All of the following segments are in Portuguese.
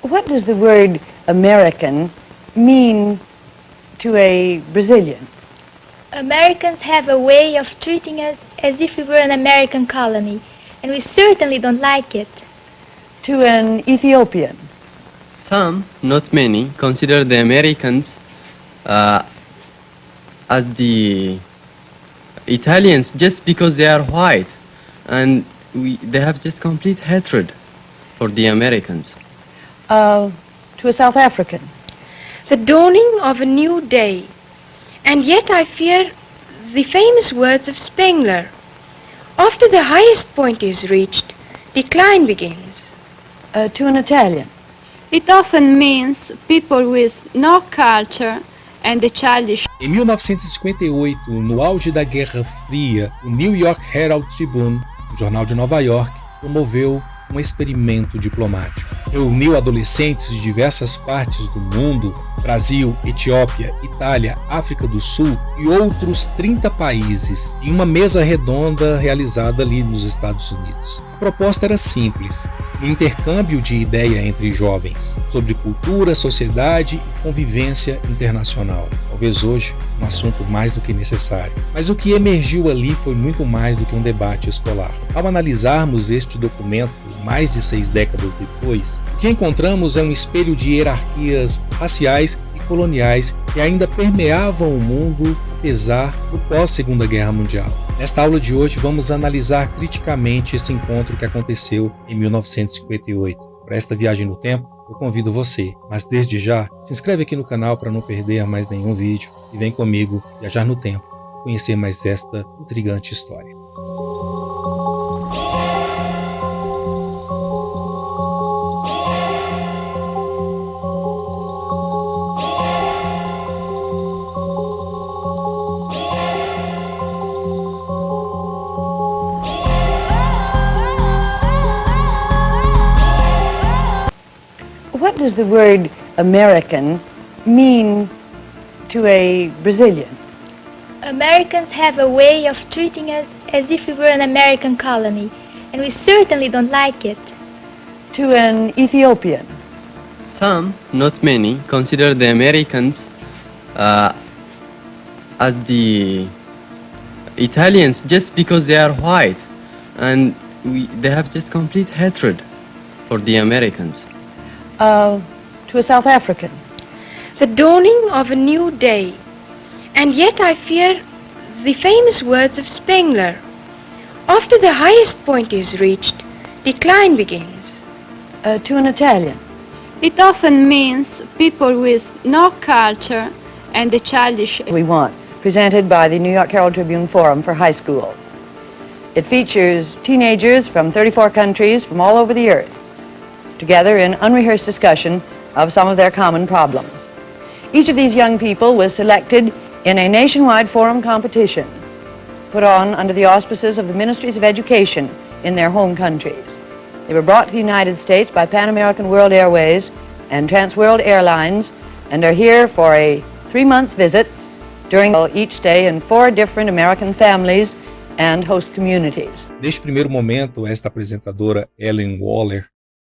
What does the word American mean to a Brazilian? Americans have a way of treating us as if we were an American colony, and we certainly don't like it. To an Ethiopian? Some, not many, consider the Americans as the Italians just because they are white, and they have just complete hatred for the Americans. To a South African? The dawning of a new day. And yet I fear the famous words of Spengler. After the highest point is reached, decline begins. To an Italian? It often means people with no culture and the childish. Em 1958, no auge da Guerra Fria, o New York Herald Tribune, um jornal de Nova York, promoveu um experimento diplomático. Reuniu adolescentes de diversas partes do mundo, Brasil, Etiópia, Itália, África do Sul e outros 30 países, em uma mesa redonda realizada ali nos Estados Unidos. A proposta era simples, um intercâmbio de ideia entre jovens sobre cultura, sociedade e convivência internacional. Talvez hoje um assunto mais do que necessário. Mas o que emergiu ali foi muito mais do que um debate escolar. Ao analisarmos este documento mais de 6 décadas depois, o que encontramos é um espelho de hierarquias raciais e coloniais que ainda permeavam o mundo apesar do pós-Segunda Guerra Mundial. Nesta aula de hoje vamos analisar criticamente esse encontro que aconteceu em 1958. Para esta viagem no tempo, eu convido você, mas desde já, se inscreve aqui no canal para não perder mais nenhum vídeo e vem comigo viajar no tempo, conhecer mais esta intrigante história. What does the word American mean to a Brazilian? Americans have a way of treating us as if we were an American colony, and we certainly don't like it. To an Ethiopian? Some, not many, consider the Americans as the Italians just because they are white, and they have just complete hatred for the Americans. To a South African? The dawning of a new day. And yet I fear the famous words of Spengler. After the highest point is reached, decline begins. To an Italian? It often means people with no culture and the childish. We want, presented by the New York Herald Tribune Forum for High Schools. It features teenagers from 34 countries from all over the earth, together in unrehearsed discussion of some of their common problems. Each of these young people was selected in a nationwide forum competition put on under the auspices of the Ministries of Education in their home countries. They were brought to the United States by Pan American World Airways and Trans World Airlines and are here for a 3-month visit during each stay in 4 different American families and host communities. Neste primeiro momento, esta apresentadora Ellen Waller,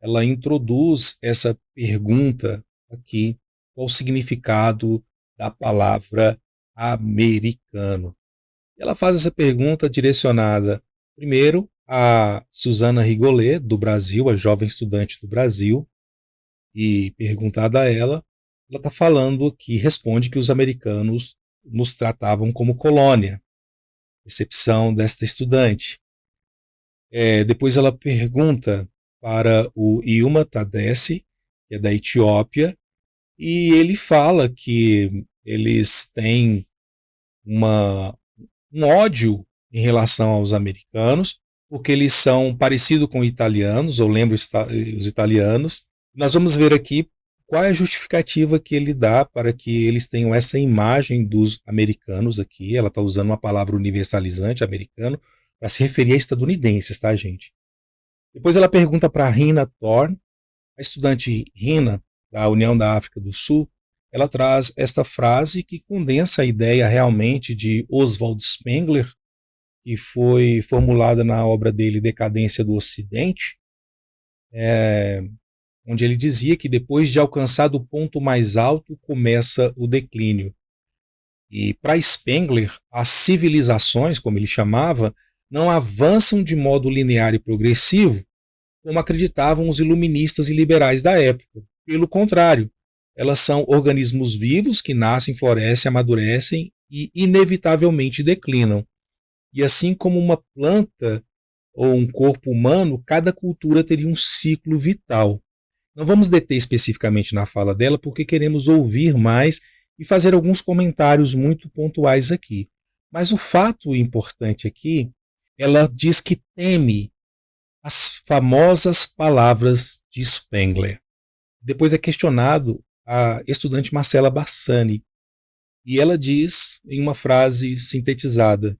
ela introduz essa pergunta aqui, qual o significado da palavra americano. Ela faz essa pergunta direcionada, primeiro, a Susana Rigolet, do Brasil, a jovem estudante do Brasil, e perguntada a ela está falando aqui, responde que os americanos nos tratavam como colônia. Recepção desta estudante. Depois ela pergunta para o Yilma Tadesse, que é da Etiópia, e ele fala que eles têm um ódio em relação aos americanos, porque eles são parecidos com italianos, ou lembram os italianos. Nós vamos ver aqui qual é a justificativa que ele dá para que eles tenham essa imagem dos americanos aqui. Ela está usando uma palavra universalizante, americano, para se referir a estadunidenses, tá, gente? Depois ela pergunta para Rina Thorne, a estudante Rina, da União da África do Sul, ela traz esta frase que condensa a ideia realmente de Oswald Spengler, que foi formulada na obra dele Decadência do Ocidente, onde ele dizia que depois de alcançar o ponto mais alto começa o declínio. E para Spengler, as civilizações, como ele chamava, não avançam de modo linear e progressivo, como acreditavam os iluministas e liberais da época. Pelo contrário, elas são organismos vivos que nascem, florescem, amadurecem e inevitavelmente declinam. E assim como uma planta ou um corpo humano, cada cultura teria um ciclo vital. Não vamos deter especificamente na fala dela porque queremos ouvir mais e fazer alguns comentários muito pontuais aqui. Mas o fato importante aqui, ela diz que teme as famosas palavras de Spengler. Depois é questionado a estudante Marcela Bassani, e ela diz em uma frase sintetizada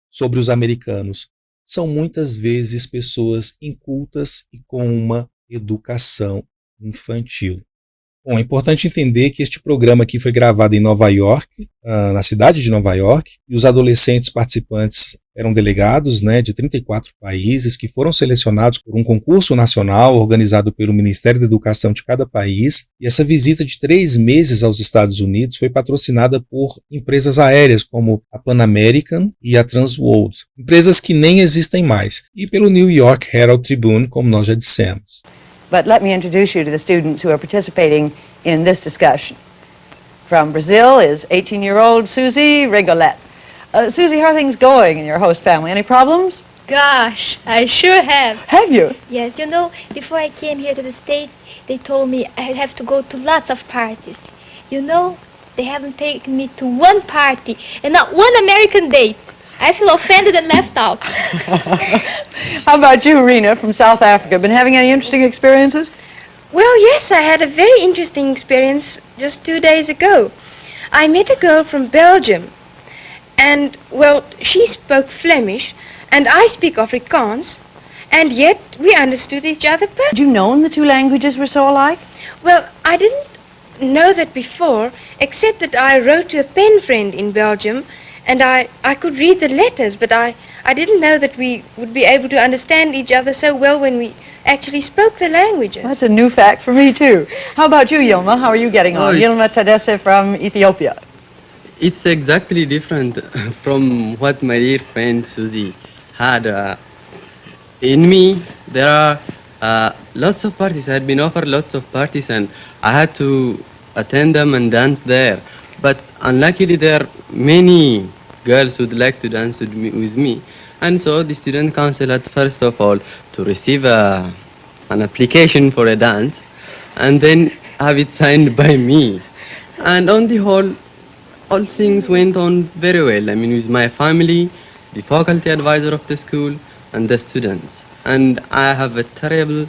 sobre os americanos: são muitas vezes pessoas incultas e com uma educação infantil. Bom, é importante entender que este programa aqui foi gravado em Nova York, na cidade de Nova York, e os adolescentes participantes eram delegados, de 34 países que foram selecionados por um concurso nacional organizado pelo Ministério da Educação de cada país, e essa visita de 3 meses aos Estados Unidos foi patrocinada por empresas aéreas como a Pan American e a Transworld, empresas que nem existem mais, e pelo New York Herald Tribune, como nós já dissemos. But let me introduce you to the students who are participating in this discussion. From Brazil is 18-year-old Susie Rigolet. Susie, how are things going in your host family? Any problems? Gosh, I sure have. Have you? Yes, before I came here to the States, they told me I'd have to go to lots of parties. They haven't taken me to one party and not one American date. I feel offended and left out. How about you, Rena, from South Africa? Been having any interesting experiences? Well, yes, I had a very interesting experience just 2 days ago. I met a girl from Belgium, and, well, she spoke Flemish, and I speak Afrikaans, and yet we understood each other perfectly. Had you known the two languages were so alike? Well, I didn't know that before, except that I wrote to a pen friend in Belgium, and I could read the letters, but I didn't know that we would be able to understand each other so well when we actually spoke the languages. That's a new fact for me, too. How about you, Yilma? How are you getting on? Yilma Tadesse from Ethiopia. It's exactly different from what my dear friend Susie had. In me, there are lots of parties. I had been offered lots of parties and I had to attend them and dance there. But unluckily, there are many girls who would like to dance with me. And so the student council had first of all to receive an application for a dance and then have it signed by me. And on the whole, all things went on very well. I mean, with my family, the faculty advisor of the school, and the students. And I have a terrible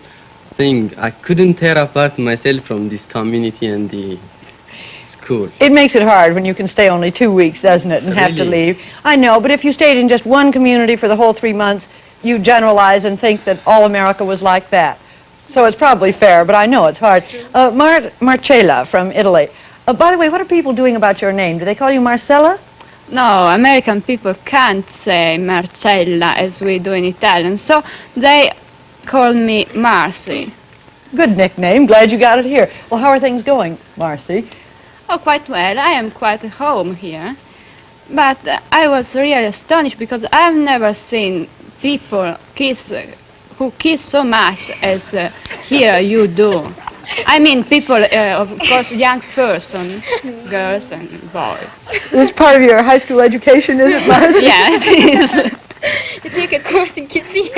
thing. I couldn't tear apart myself from this community and the school. It makes it hard when you can stay only 2 weeks, doesn't it, and have to Really? leave. I know, but if you stayed in just one community for the whole 3 months, you generalize and think that all America was like that. So it's probably fair, but I know it's hard. Marcella from Italy. By the way, what are people doing about your name? Do they call you Marcella? No, American people can't say Marcella as we do in Italian, so they call me Marcy. Good nickname. Glad you got it here. Well, how are things going, Marcy? Oh, quite well. I am quite at home here. But I was really astonished because I've never seen people who kiss so much as here you do. I mean people, of course, young person, girls and boys. This is part of your high school education, is it, Marcy? Yeah, it is. You take a course in kissing.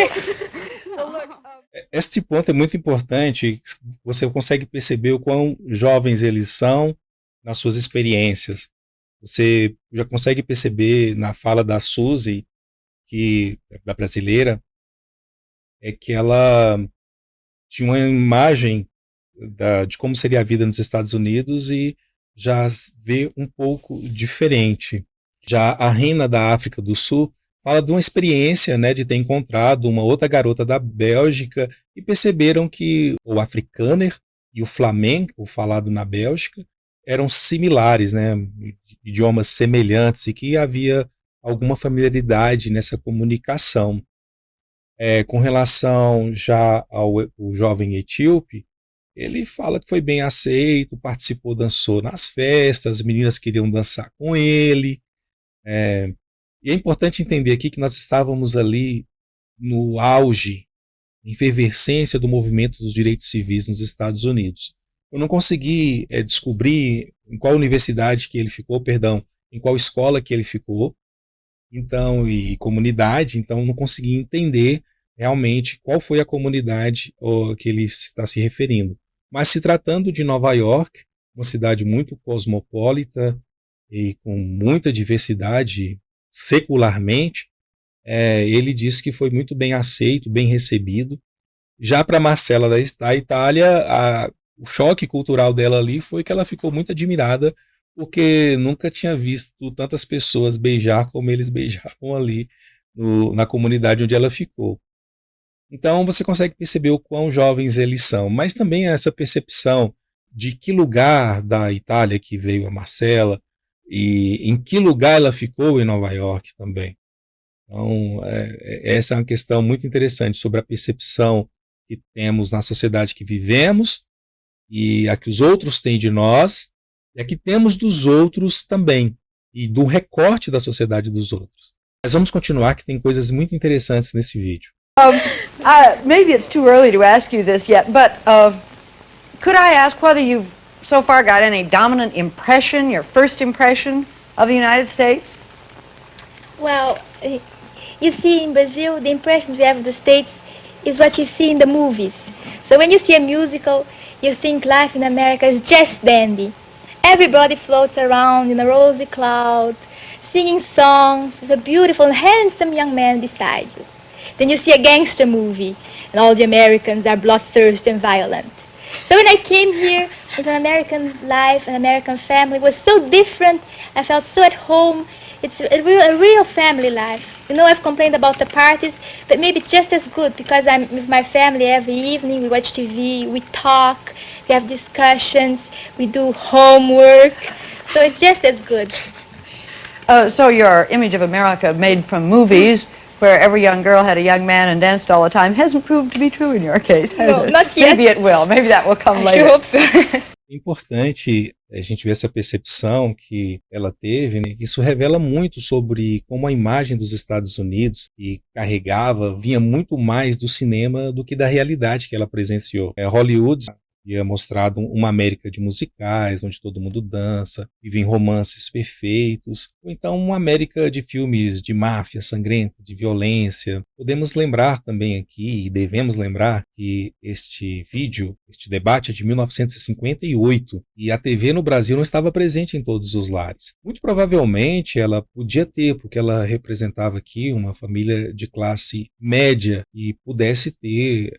Este ponto é muito importante. Você consegue perceber o quão jovens eles são nas suas experiências. Você já consegue perceber na fala da Suzy, da brasileira, é que ela tinha uma imagem de como seria a vida nos Estados Unidos e já vê um pouco diferente. Já a Rena da África do Sul fala de uma experiência, de ter encontrado uma outra garota da Bélgica e perceberam que o afrikaner e o flamenco, falado na Bélgica, eram similares, idiomas semelhantes e que havia alguma familiaridade nessa comunicação. Com relação já ao jovem etíope, ele fala que foi bem aceito, participou, dançou nas festas, as meninas queriam dançar com ele. E é importante entender aqui que nós estávamos ali no auge, efervescência do movimento dos direitos civis nos Estados Unidos. Eu não consegui descobrir em qual universidade que ele ficou, em qual escola que ele ficou, então, e comunidade, então não consegui entender realmente qual foi a comunidade que ele está se referindo. Mas se tratando de Nova York, uma cidade muito cosmopolita e com muita diversidade secularmente, ele disse que foi muito bem aceito, bem recebido. Já para Marcela da Itália, o choque cultural dela ali foi que ela ficou muito admirada, porque nunca tinha visto tantas pessoas beijar como eles beijavam ali na comunidade onde ela ficou. Então você consegue perceber o quão jovens eles são, mas também essa percepção de que lugar da Itália que veio a Marcela e em que lugar ela ficou em Nova York também. Então, essa é uma questão muito interessante sobre a percepção que temos na sociedade que vivemos e a que os outros têm de nós e a que temos dos outros também e do recorte da sociedade dos outros. Mas vamos continuar que tem coisas muito interessantes nesse vídeo. Maybe it's too early to ask you this yet, but could I ask whether you've so far got any dominant impression, your first impression of the United States? Well, you see, in Brazil, the impressions we have of the States is what you see in the movies. So when you see a musical, you think life in America is just dandy. Everybody floats around in a rosy cloud, singing songs with a beautiful and handsome young man beside you. Then you see a gangster movie, and all the Americans are bloodthirsty and violent. So when I came here with an American life, an American family, it was so different. I felt so at home. It's a real family life. You know, I've complained about the parties, but maybe it's just as good because I'm with my family every evening. We watch TV, we talk, we have discussions, we do homework. So it's just as good. So your image of America made from movies, where every young girl had a young man and danced all the time, hasn't proved to be true in your case, has No, it? not yet. Maybe it will. Maybe that will come later. I hope so. É importante a gente ver essa percepção que ela teve, né? Isso revela muito sobre como a imagem dos Estados Unidos que carregava vinha muito mais do cinema do que da realidade que ela presenciou. Hollywood havia mostrado uma América de musicais, onde todo mundo dança, vivem romances perfeitos, ou então uma América de filmes de máfia sangrenta, de violência. Podemos lembrar também aqui, e devemos lembrar, que este debate é de 1958, e a TV no Brasil não estava presente em todos os lares. Muito provavelmente ela podia ter, porque ela representava aqui uma família de classe média e pudesse ter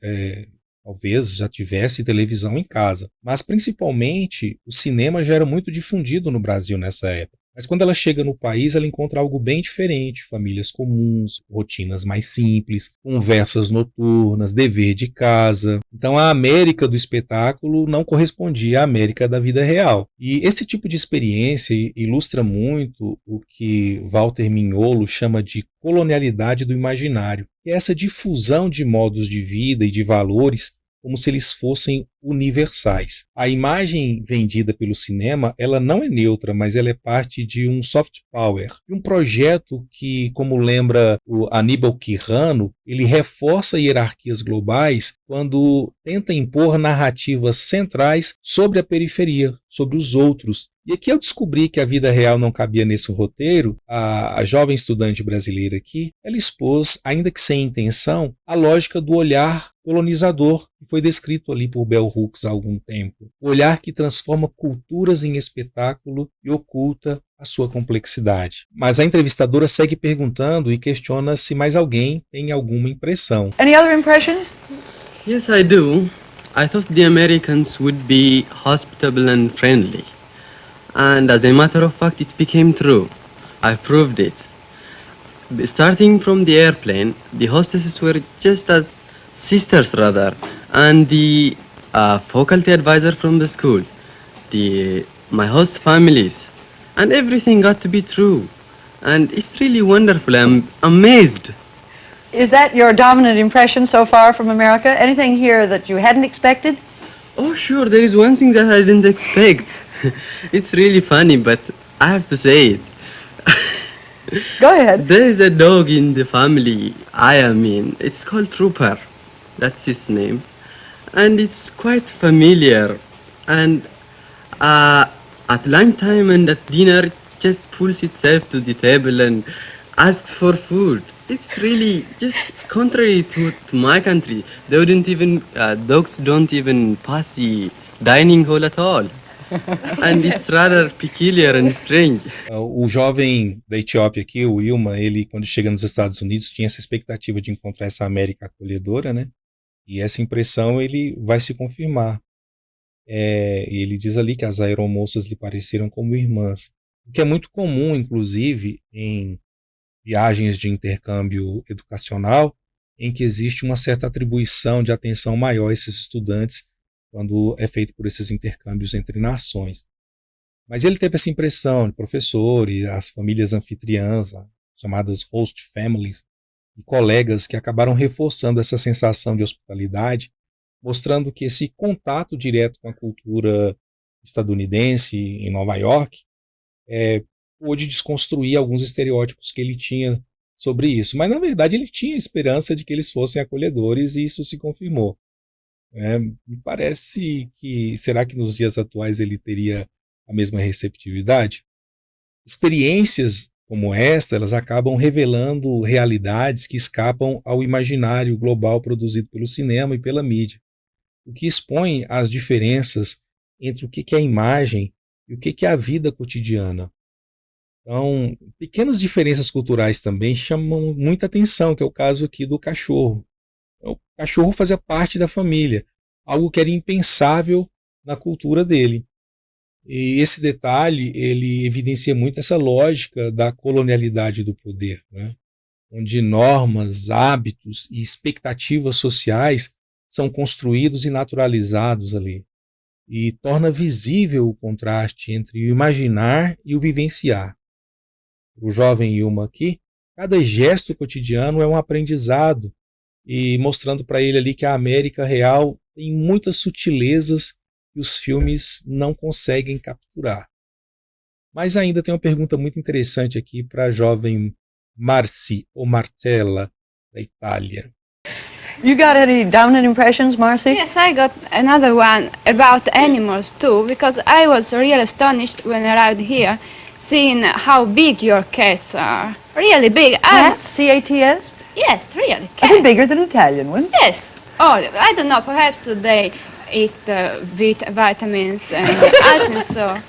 talvez já tivesse televisão em casa. Mas principalmente o cinema já era muito difundido no Brasil nessa época. Mas quando ela chega no país, ela encontra algo bem diferente, famílias comuns, rotinas mais simples, conversas noturnas, dever de casa. Então a América do espetáculo não correspondia à América da vida real. E esse tipo de experiência ilustra muito o que Walter Mignolo chama de colonialidade do imaginário, que é essa difusão de modos de vida e de valores como se eles fossem universais. A imagem vendida pelo cinema, ela não é neutra, mas ela é parte de um soft power, de um projeto que, como lembra o Aníbal Quirrano, ele reforça hierarquias globais quando tenta impor narrativas centrais sobre a periferia, sobre os outros. E aqui eu descobri que a vida real não cabia nesse roteiro. A jovem estudante brasileira aqui, ela expôs, ainda que sem intenção, a lógica do olhar colonizador que foi descrito ali por Bell Hooks há algum tempo. O olhar que transforma culturas em espetáculo e oculta a sua complexidade. Mas a entrevistadora segue perguntando e questiona se mais alguém tem alguma impressão. Any other impressions? Yes, I do. I thought the Americans would be hospitable and friendly. And as a matter of fact, it became true. I proved it. Starting from the airplane, the hostesses were just as sisters rather, and the faculty advisor from the school, my host families, and everything got to be true. And it's really wonderful. I'm amazed. Is that your dominant impression so far from America? Anything here that you hadn't expected? Oh, sure, there is one thing that I didn't expect. It's really funny, but I have to say it. Go ahead. There is a dog in the family I am in. It's called Trooper. That's its name. And it's quite familiar. And at lunchtime and at dinner, it just pulls itself to the table and asks for food. It's really just contrary to my country. They wouldn't even, dogs don't even pass the dining hall at all. And it's rather peculiar and strange. O jovem da Etiópia aqui, o Wilma, ele quando chega nos Estados Unidos tinha essa expectativa de encontrar essa América acolhedora, né? E essa impressão ele vai se confirmar. E ele diz ali que as aeromoças lhe pareceram como irmãs, o que é muito comum, inclusive, em viagens de intercâmbio educacional, em que existe uma certa atribuição de atenção maior a esses estudantes quando é feito por esses intercâmbios entre nações. Mas ele teve essa impressão de professores, as famílias anfitriãs, chamadas host families, e colegas que acabaram reforçando essa sensação de hospitalidade, mostrando que esse contato direto com a cultura estadunidense em Nova York pôde desconstruir alguns estereótipos que ele tinha sobre isso. Mas, na verdade, ele tinha esperança de que eles fossem acolhedores e isso se confirmou. Me parece que... Será que nos dias atuais ele teria a mesma receptividade? Experiências como esta, elas acabam revelando realidades que escapam ao imaginário global produzido pelo cinema e pela mídia, o que expõe as diferenças entre o que é a imagem e o que é a vida cotidiana. Então, pequenas diferenças culturais também chamam muita atenção, que é o caso aqui do cachorro. O cachorro fazia parte da família, algo que era impensável na cultura dele. E esse detalhe, ele evidencia muito essa lógica da colonialidade do poder, né? Onde normas, hábitos e expectativas sociais são construídos e naturalizados ali. E torna visível o contraste entre o imaginar e o vivenciar. O jovem Yuma aqui, cada gesto cotidiano é um aprendizado, e mostrando para ele ali que a América real tem muitas sutilezas que os filmes não conseguem capturar. Mas ainda tem uma pergunta muito interessante aqui para a jovem Marci, ou Martella, da Itália. You got any dominant impressions, Marcy? Yes, I got another one about animals too, because I was really astonished when I arrived here, seeing how big your cats are. Really big. Cats? C-A-T-S? Yes, really, I cats. think bigger than Italian ones. Yes. Oh, I don't know, perhaps they eat vitamins and I think so.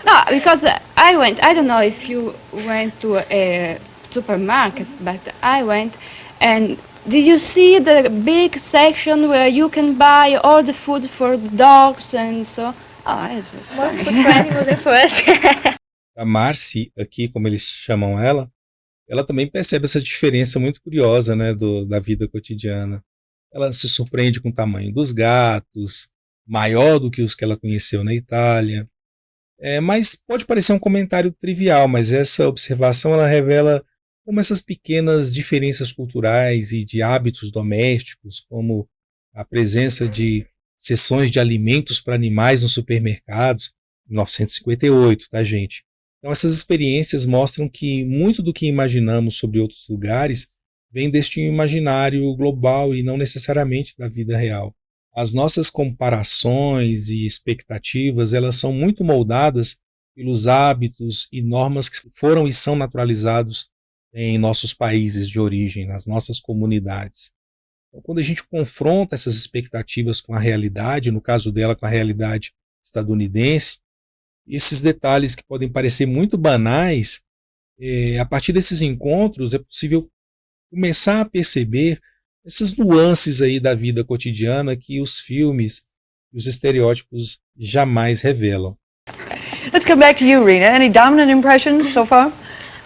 No, because I don't know if you went to a supermarket, but I went, and did you see the big section where you can buy all the food for the dogs and so? Oh, it was funny. Food for animals and for us. A Marcy, aqui como eles chamam ela também percebe essa diferença muito curiosa, né, da vida cotidiana. Ela se surpreende com o tamanho dos gatos, maior do que os que ela conheceu na Itália. Mas pode parecer um comentário trivial, mas essa observação ela revela como essas pequenas diferenças culturais e de hábitos domésticos, como a presença de seções de alimentos para animais nos supermercados, em 1958, tá, gente? Então essas experiências mostram que muito do que imaginamos sobre outros lugares vem deste imaginário global e não necessariamente da vida real. As nossas comparações e expectativas, elas são muito moldadas pelos hábitos e normas que foram e são naturalizados em nossos países de origem, nas nossas comunidades. Então, quando a gente confronta essas expectativas com a realidade, no caso dela com a realidade estadunidense, esses detalhes que podem parecer muito banais, a partir desses encontros é possível começar a perceber essas nuances aí da vida cotidiana que os filmes e os estereótipos jamais revelam. Let's come back to you, Rena. Any dominant impressions so far?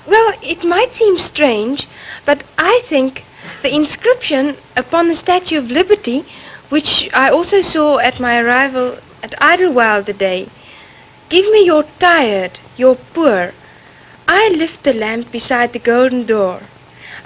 Well, it might seem strange, but I think the inscription upon the Statue of Liberty, which I also saw at my arrival at Idlewild today, "Give me your tired, your poor. I lift the lamp beside the golden door."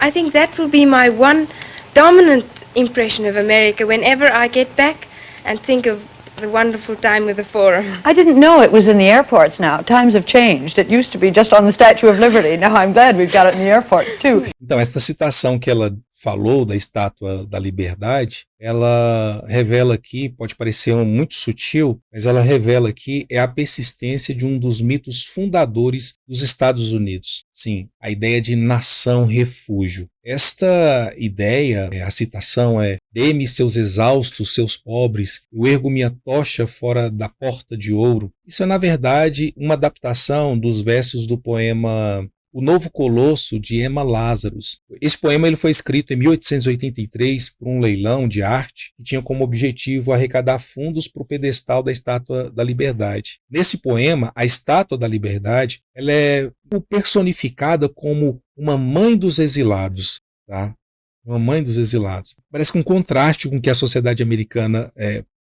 I think that will be my one dominant impression of America whenever I get back and think of the wonderful time with the Forum. I didn't know it was in the airports now. Times have changed. It used to be just on the Statue of Liberty. Now I'm glad we've got it in the airports, too. Então, essa citação que ela falou da Estátua da Liberdade, ela revela aqui, pode parecer muito sutil, mas ela revela aqui a persistência de um dos mitos fundadores dos Estados Unidos. Sim, a ideia de nação-refúgio. Esta ideia, a citação é: dê-me seus exaustos, seus pobres, eu ergo minha tocha fora da porta de ouro. Isso é, na verdade, uma adaptação dos versos do poema O Novo Colosso, de Emma Lazarus. Esse poema ele foi escrito em 1883 por um leilão de arte que tinha como objetivo arrecadar fundos para o pedestal da Estátua da Liberdade. Nesse poema, a Estátua da Liberdade ela é personificada como uma mãe dos exilados, tá? Uma mãe dos exilados. Parece que um contraste com o que a sociedade americana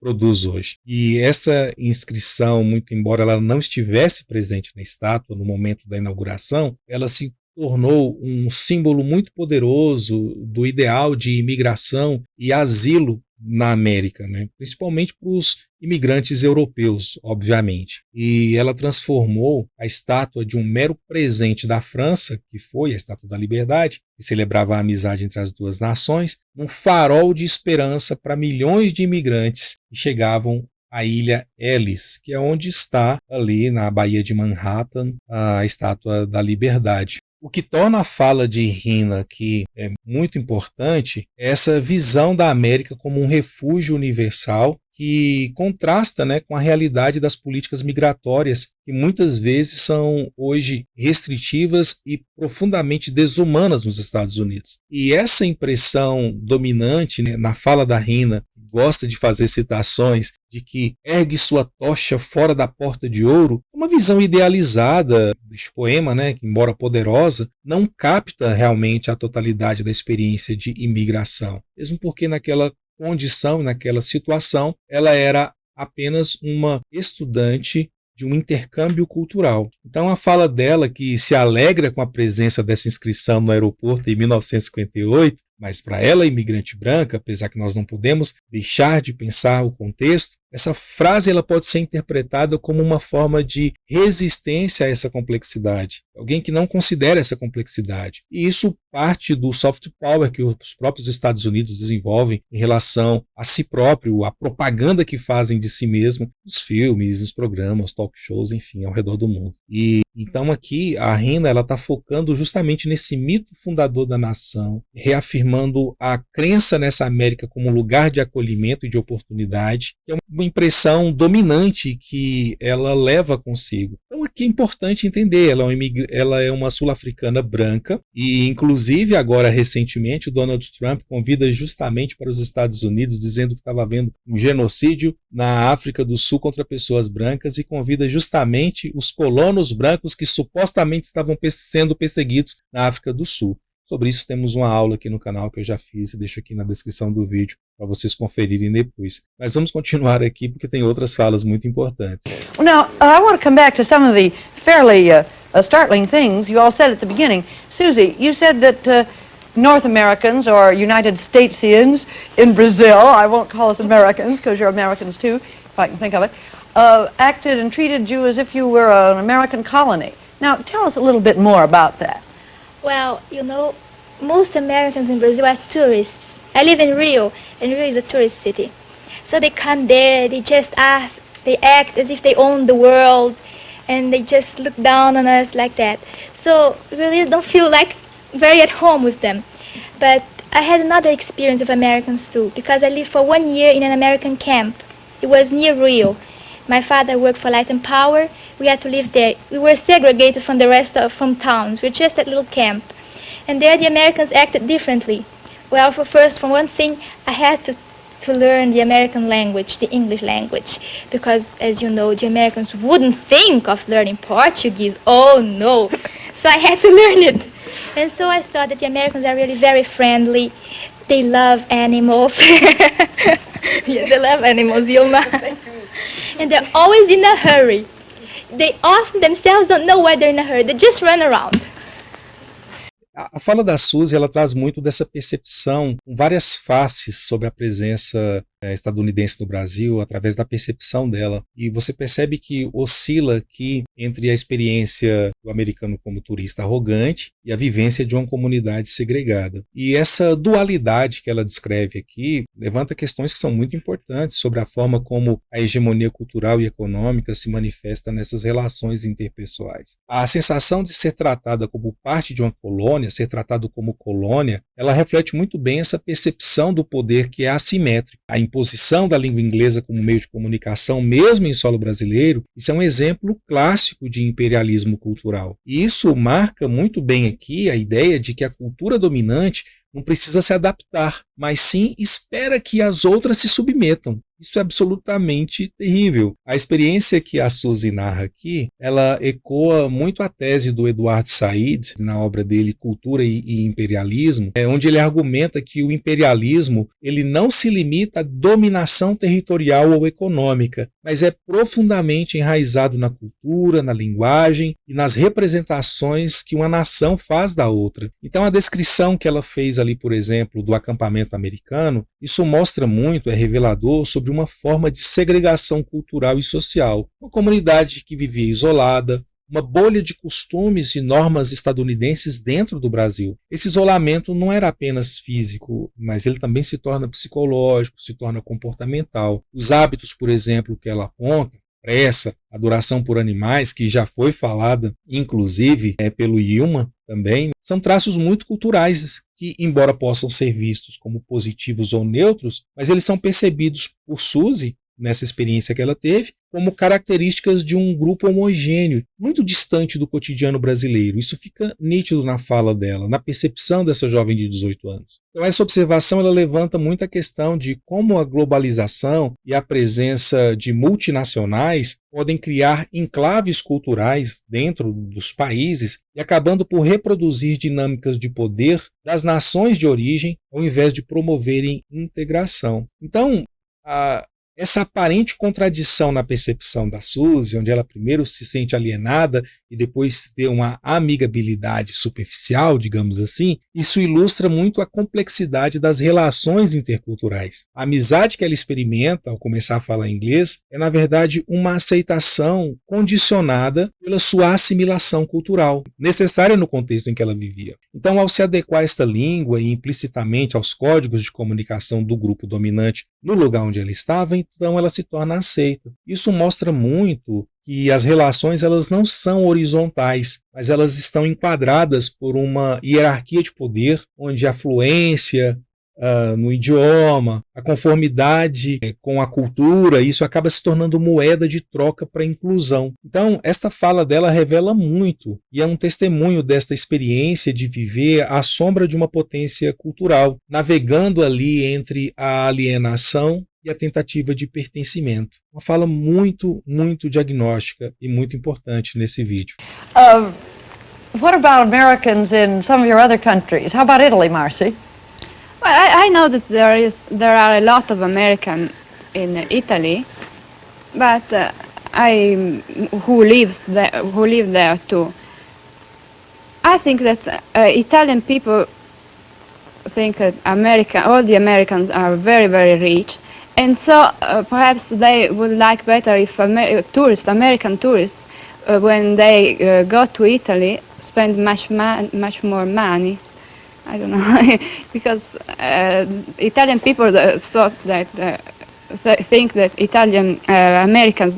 produz hoje. E essa inscrição, muito embora ela não estivesse presente na estátua no momento da inauguração, ela se tornou um símbolo muito poderoso do ideal de imigração e asilo na América, né? Principalmente para os imigrantes europeus, obviamente. E ela transformou a estátua de um mero presente da França, que foi a Estátua da Liberdade, que celebrava a amizade entre as duas nações, num farol de esperança para milhões de imigrantes que chegavam à Ilha Ellis, que é onde está, ali na Baía de Manhattan, a Estátua da Liberdade. O que torna a fala de Hina aqui muito importante é essa visão da América como um refúgio universal que contrasta, né, com a realidade das políticas migratórias que muitas vezes são hoje restritivas e profundamente desumanas nos Estados Unidos. E essa impressão dominante, né, na fala da Hina, gosta de fazer citações de que ergue sua tocha fora da porta de ouro, uma visão idealizada deste poema, né, que, embora poderosa, não capta realmente a totalidade da experiência de imigração, mesmo porque naquela condição, naquela situação, ela era apenas uma estudante de um intercâmbio cultural. Então a fala dela, que se alegra com a presença dessa inscrição no aeroporto em 1958, mas para ela, imigrante branca, apesar que nós não podemos deixar de pensar o contexto, essa frase ela pode ser interpretada como uma forma de resistência a essa complexidade. Alguém que não considera essa complexidade. E isso parte do soft power que os próprios Estados Unidos desenvolvem em relação a si próprio, a propaganda que fazem de si mesmo nos filmes, nos programas, talk shows, enfim, ao redor do mundo. E então aqui a Hina está focando justamente nesse mito fundador da nação, reafirmando a crença nessa América como lugar de acolhimento e de oportunidade, que é uma impressão dominante que ela leva consigo. Então aqui é importante entender, ela é uma sul-africana branca e inclusive agora recentemente o Donald Trump convida justamente para os Estados Unidos, dizendo que estava havendo um genocídio na África do Sul contra pessoas brancas e convida justamente os colonos brancos que supostamente estavam sendo perseguidos na África do Sul. Sobre isso temos uma aula aqui no canal que eu já fiz e deixo aqui na descrição do vídeo para vocês conferirem depois. Mas vamos continuar aqui porque tem outras falas muito importantes. Well, now, I want to come back to some of the fairly startling things you all said at the beginning. Susie, you said that North Americans or United Statesians in Brazil, I won't call us Americans because you're Americans too, if I can think of it, acted and treated you as if you were an American colony. Now, tell us a little bit more about that. Well, you know, most Americans in Brazil are tourists. I live in Rio, and Rio is a tourist city. So they come there, they act as if they own the world, and they just look down on us like that. So we really don't feel like very at home with them. But I had another experience with Americans too, because I lived for 1 year in an American camp. It was near Rio. My father worked for Light and Power. We had to live there. We were segregated from the rest from towns. We're just a little camp. And there the Americans acted differently. Well, for one thing, I had to learn the American language, the English language, because, as you know, the Americans wouldn't think of learning Portuguese. Oh, no. So I had to learn it. And so I saw that the Americans are really very friendly. They love animals. Yes, they love animals, Yilma. And they're always in a hurry. They often themselves don't know why they're in a hurry. They just run around. A fala da Suzy ela traz muito dessa percepção com várias faces sobre a presença estadunidense no Brasil através da percepção dela. E você percebe que oscila aqui entre a experiência do americano como turista arrogante e a vivência de uma comunidade segregada. E essa dualidade que ela descreve aqui levanta questões que são muito importantes sobre a forma como a hegemonia cultural e econômica se manifesta nessas relações interpessoais. A sensação de ser tratada como parte de uma colônia, ser tratado como colônia, ela reflete muito bem essa percepção do poder que é assimétrico. A imposição da língua inglesa como meio de comunicação, mesmo em solo brasileiro, isso é um exemplo clássico de imperialismo cultural. E isso marca muito bem aqui a ideia de que a cultura dominante não precisa se adaptar, mas sim espera que as outras se submetam. Isso é absolutamente terrível. A experiência que a Suzy narra aqui, ela ecoa muito a tese do Eduardo Said, na obra dele Cultura e Imperialismo, onde ele argumenta que o imperialismo ele não se limita à dominação territorial ou econômica, mas é profundamente enraizado na cultura, na linguagem e nas representações que uma nação faz da outra. Então a descrição que ela fez ali, por exemplo, do acampamento americano, isso mostra muito, é revelador sobre uma forma de segregação cultural e social. Uma comunidade que vivia isolada, uma bolha de costumes e normas estadunidenses dentro do Brasil. Esse isolamento não era apenas físico, mas ele também se torna psicológico, se torna comportamental. Os hábitos, por exemplo, que ela aponta, pressa, adoração por animais, que já foi falada, inclusive, pelo Yilman também, são traços muito culturais que, embora possam ser vistos como positivos ou neutros, mas eles são percebidos por Suzy, nessa experiência que ela teve, como características de um grupo homogêneo, muito distante do cotidiano brasileiro. Isso fica nítido na fala dela, na percepção dessa jovem de 18 anos. Então essa observação ela levanta muito a questão de como a globalização e a presença de multinacionais podem criar enclaves culturais dentro dos países e acabando por reproduzir dinâmicas de poder das nações de origem ao invés de promoverem integração. Então, essa aparente contradição na percepção da Suzy, onde ela primeiro se sente alienada e depois vê uma amigabilidade superficial, digamos assim, isso ilustra muito a complexidade das relações interculturais. A amizade que ela experimenta ao começar a falar inglês é, na verdade, uma aceitação condicionada pela sua assimilação cultural, necessária no contexto em que ela vivia. Então, ao se adequar a esta língua e implicitamente aos códigos de comunicação do grupo dominante no lugar onde ela estava, então ela se torna aceita. Isso mostra muito que as relações elas não são horizontais, mas elas estão enquadradas por uma hierarquia de poder, onde a fluência no idioma, a conformidade com a cultura, isso acaba se tornando moeda de troca para a inclusão. Então, esta fala dela revela muito, e é um testemunho desta experiência de viver à sombra de uma potência cultural, navegando ali entre a alienação e a tentativa de pertencimento. Uma fala muito, muito diagnóstica e muito importante nesse vídeo. What about Americans in some of your other countries? How about Italy, Marcy? Well, I know that there are a lot of Americans in Italy, but who live there too. I think that Italian people think that all the Americans are very, very rich, and so perhaps they would like better if American tourists, when they go to Italy, spend much more money. I don't know, because Italian people thought that think that Italian Americans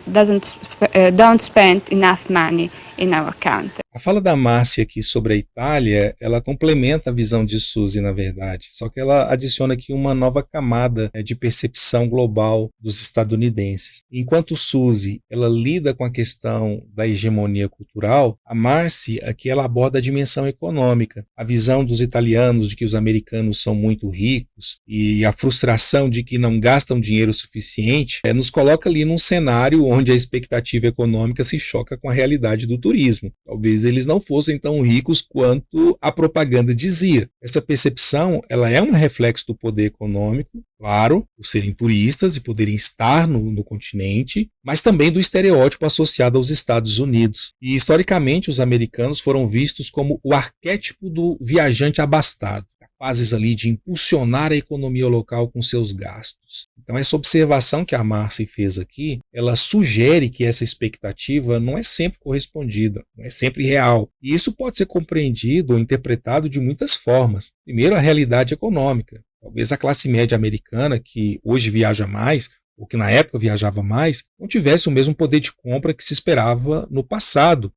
don't spend enough money in our country. A fala da Márcia aqui sobre a Itália, ela complementa a visão de Suzy, na verdade, só que ela adiciona aqui uma nova camada de percepção global dos estadunidenses. Enquanto Suzy, ela lida com a questão da hegemonia cultural, a Márcia aqui ela aborda a dimensão econômica, a visão dos italianos de que os americanos são muito ricos e a frustração de que não gastam dinheiro suficiente, nos coloca ali num cenário onde a expectativa econômica se choca com a realidade do turismo. Talvez eles não fossem tão ricos quanto a propaganda dizia. Essa percepção ela é um reflexo do poder econômico Claro, por serem turistas e poderem estar no continente, mas também do estereótipo associado aos Estados Unidos. E, historicamente, os americanos foram vistos como o arquétipo do viajante abastado, capazes ali de impulsionar a economia local com seus gastos. Então, essa observação que a Marcy fez aqui, ela sugere que essa expectativa não é sempre correspondida, não é sempre real. E isso pode ser compreendido ou interpretado de muitas formas. Primeiro, a realidade econômica. Talvez a classe média americana, que hoje viaja mais, ou que na época viajava mais, não tivesse o mesmo poder de compra que se esperava no passado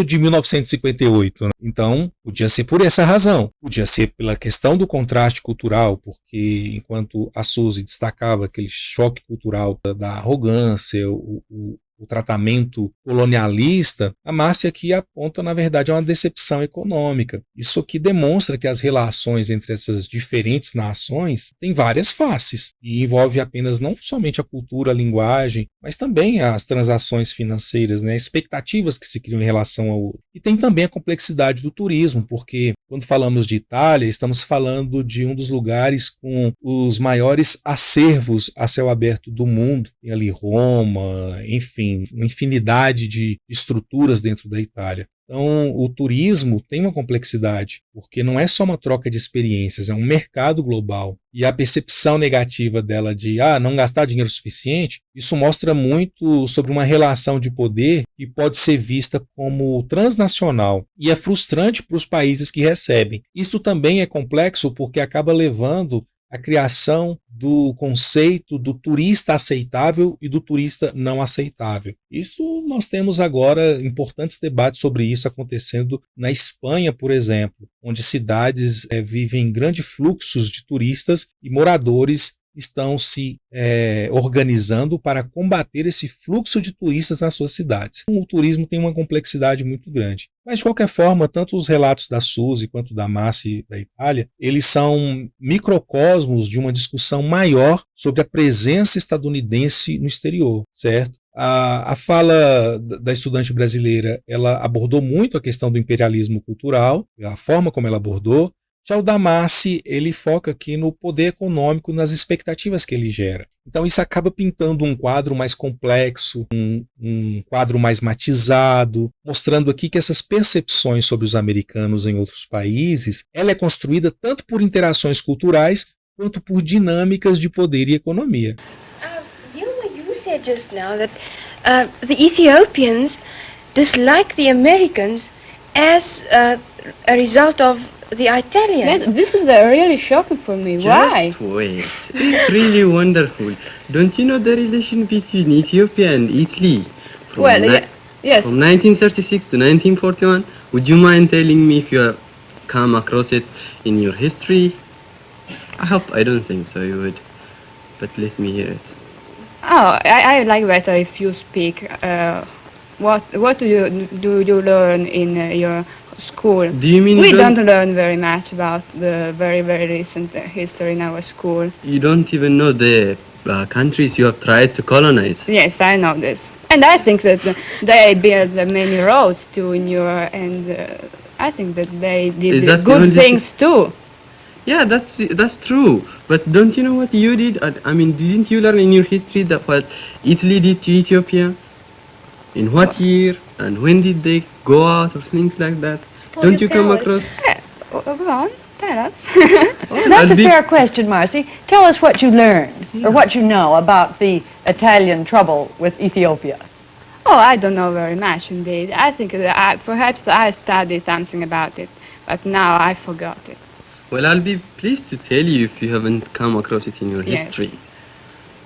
de 1958. Né? Então, podia ser por essa razão. Podia ser pela questão do contraste cultural, porque enquanto a Suzy destacava aquele choque cultural da arrogância, o tratamento colonialista, a Marcy aqui aponta, na verdade, a uma decepção econômica. Isso aqui demonstra que as relações entre essas diferentes nações têm várias faces e envolve apenas não somente a cultura, a linguagem, mas também as transações financeiras, né, expectativas que se criam em relação ao outro. E tem também a complexidade do turismo, porque quando falamos de Itália, estamos falando de um dos lugares com os maiores acervos a céu aberto do mundo. Tem ali Roma, enfim, uma infinidade de estruturas dentro da Itália. Então, o turismo tem uma complexidade, porque não é só uma troca de experiências, é um mercado global. E a percepção negativa dela de não gastar dinheiro suficiente, isso mostra muito sobre uma relação de poder que pode ser vista como transnacional. E é frustrante para os países que recebem. Isso também é complexo porque acaba levando a criação do conceito do turista aceitável e do turista não aceitável. Isso nós temos agora importantes debates sobre isso acontecendo na Espanha, por exemplo, onde cidades vivem grandes fluxos de turistas e moradores estão se organizando para combater esse fluxo de turistas nas suas cidades. O turismo tem uma complexidade muito grande. Mas, de qualquer forma, tanto os relatos da Suzy quanto da Marcy da Itália, eles são microcosmos de uma discussão maior sobre a presença estadunidense no exterior, certo? A fala da estudante brasileira, ela abordou muito a questão do imperialismo cultural, a forma como ela abordou. Já o da Marcy, ele foca aqui no poder econômico, nas expectativas que ele gera. Então isso acaba pintando um quadro mais complexo, um quadro mais matizado, mostrando aqui que essas percepções sobre os americanos em outros países, ela é construída tanto por interações culturais, quanto por dinâmicas de poder e economia. You said just now that the Ethiopians dislike the Americans as a result of the Italians. Yes, this is really shocking for me. Why? Just wait. It's really wonderful. Don't you know the relation between Ethiopia and Italy? Yes. From 1936 to 1941? Would you mind telling me if you have come across it in your history? I don't think so you would. But let me hear it. Oh, I like better if you speak. What do you learn in your school? Do you mean we don't learn very much about the very, very recent history in our school. You don't even know the countries you have tried to colonize? Yes, I know this. And I think that they built many roads too in Europe, and I think that they did good things too. Yeah, that's true. But don't you know what you did? I mean, didn't you learn in your history that what Italy did to Ethiopia? In what year? And when did they go out or things like that? Don't you come across? Go on, tell us. That's a fair question, Marcy. Tell us what you learned, or what you know about the Italian trouble with Ethiopia. Oh, I don't know very much indeed. I think that perhaps I studied something about it, but now I forgot it. Well, I'll be pleased to tell you if you haven't come across it in your Yes. history.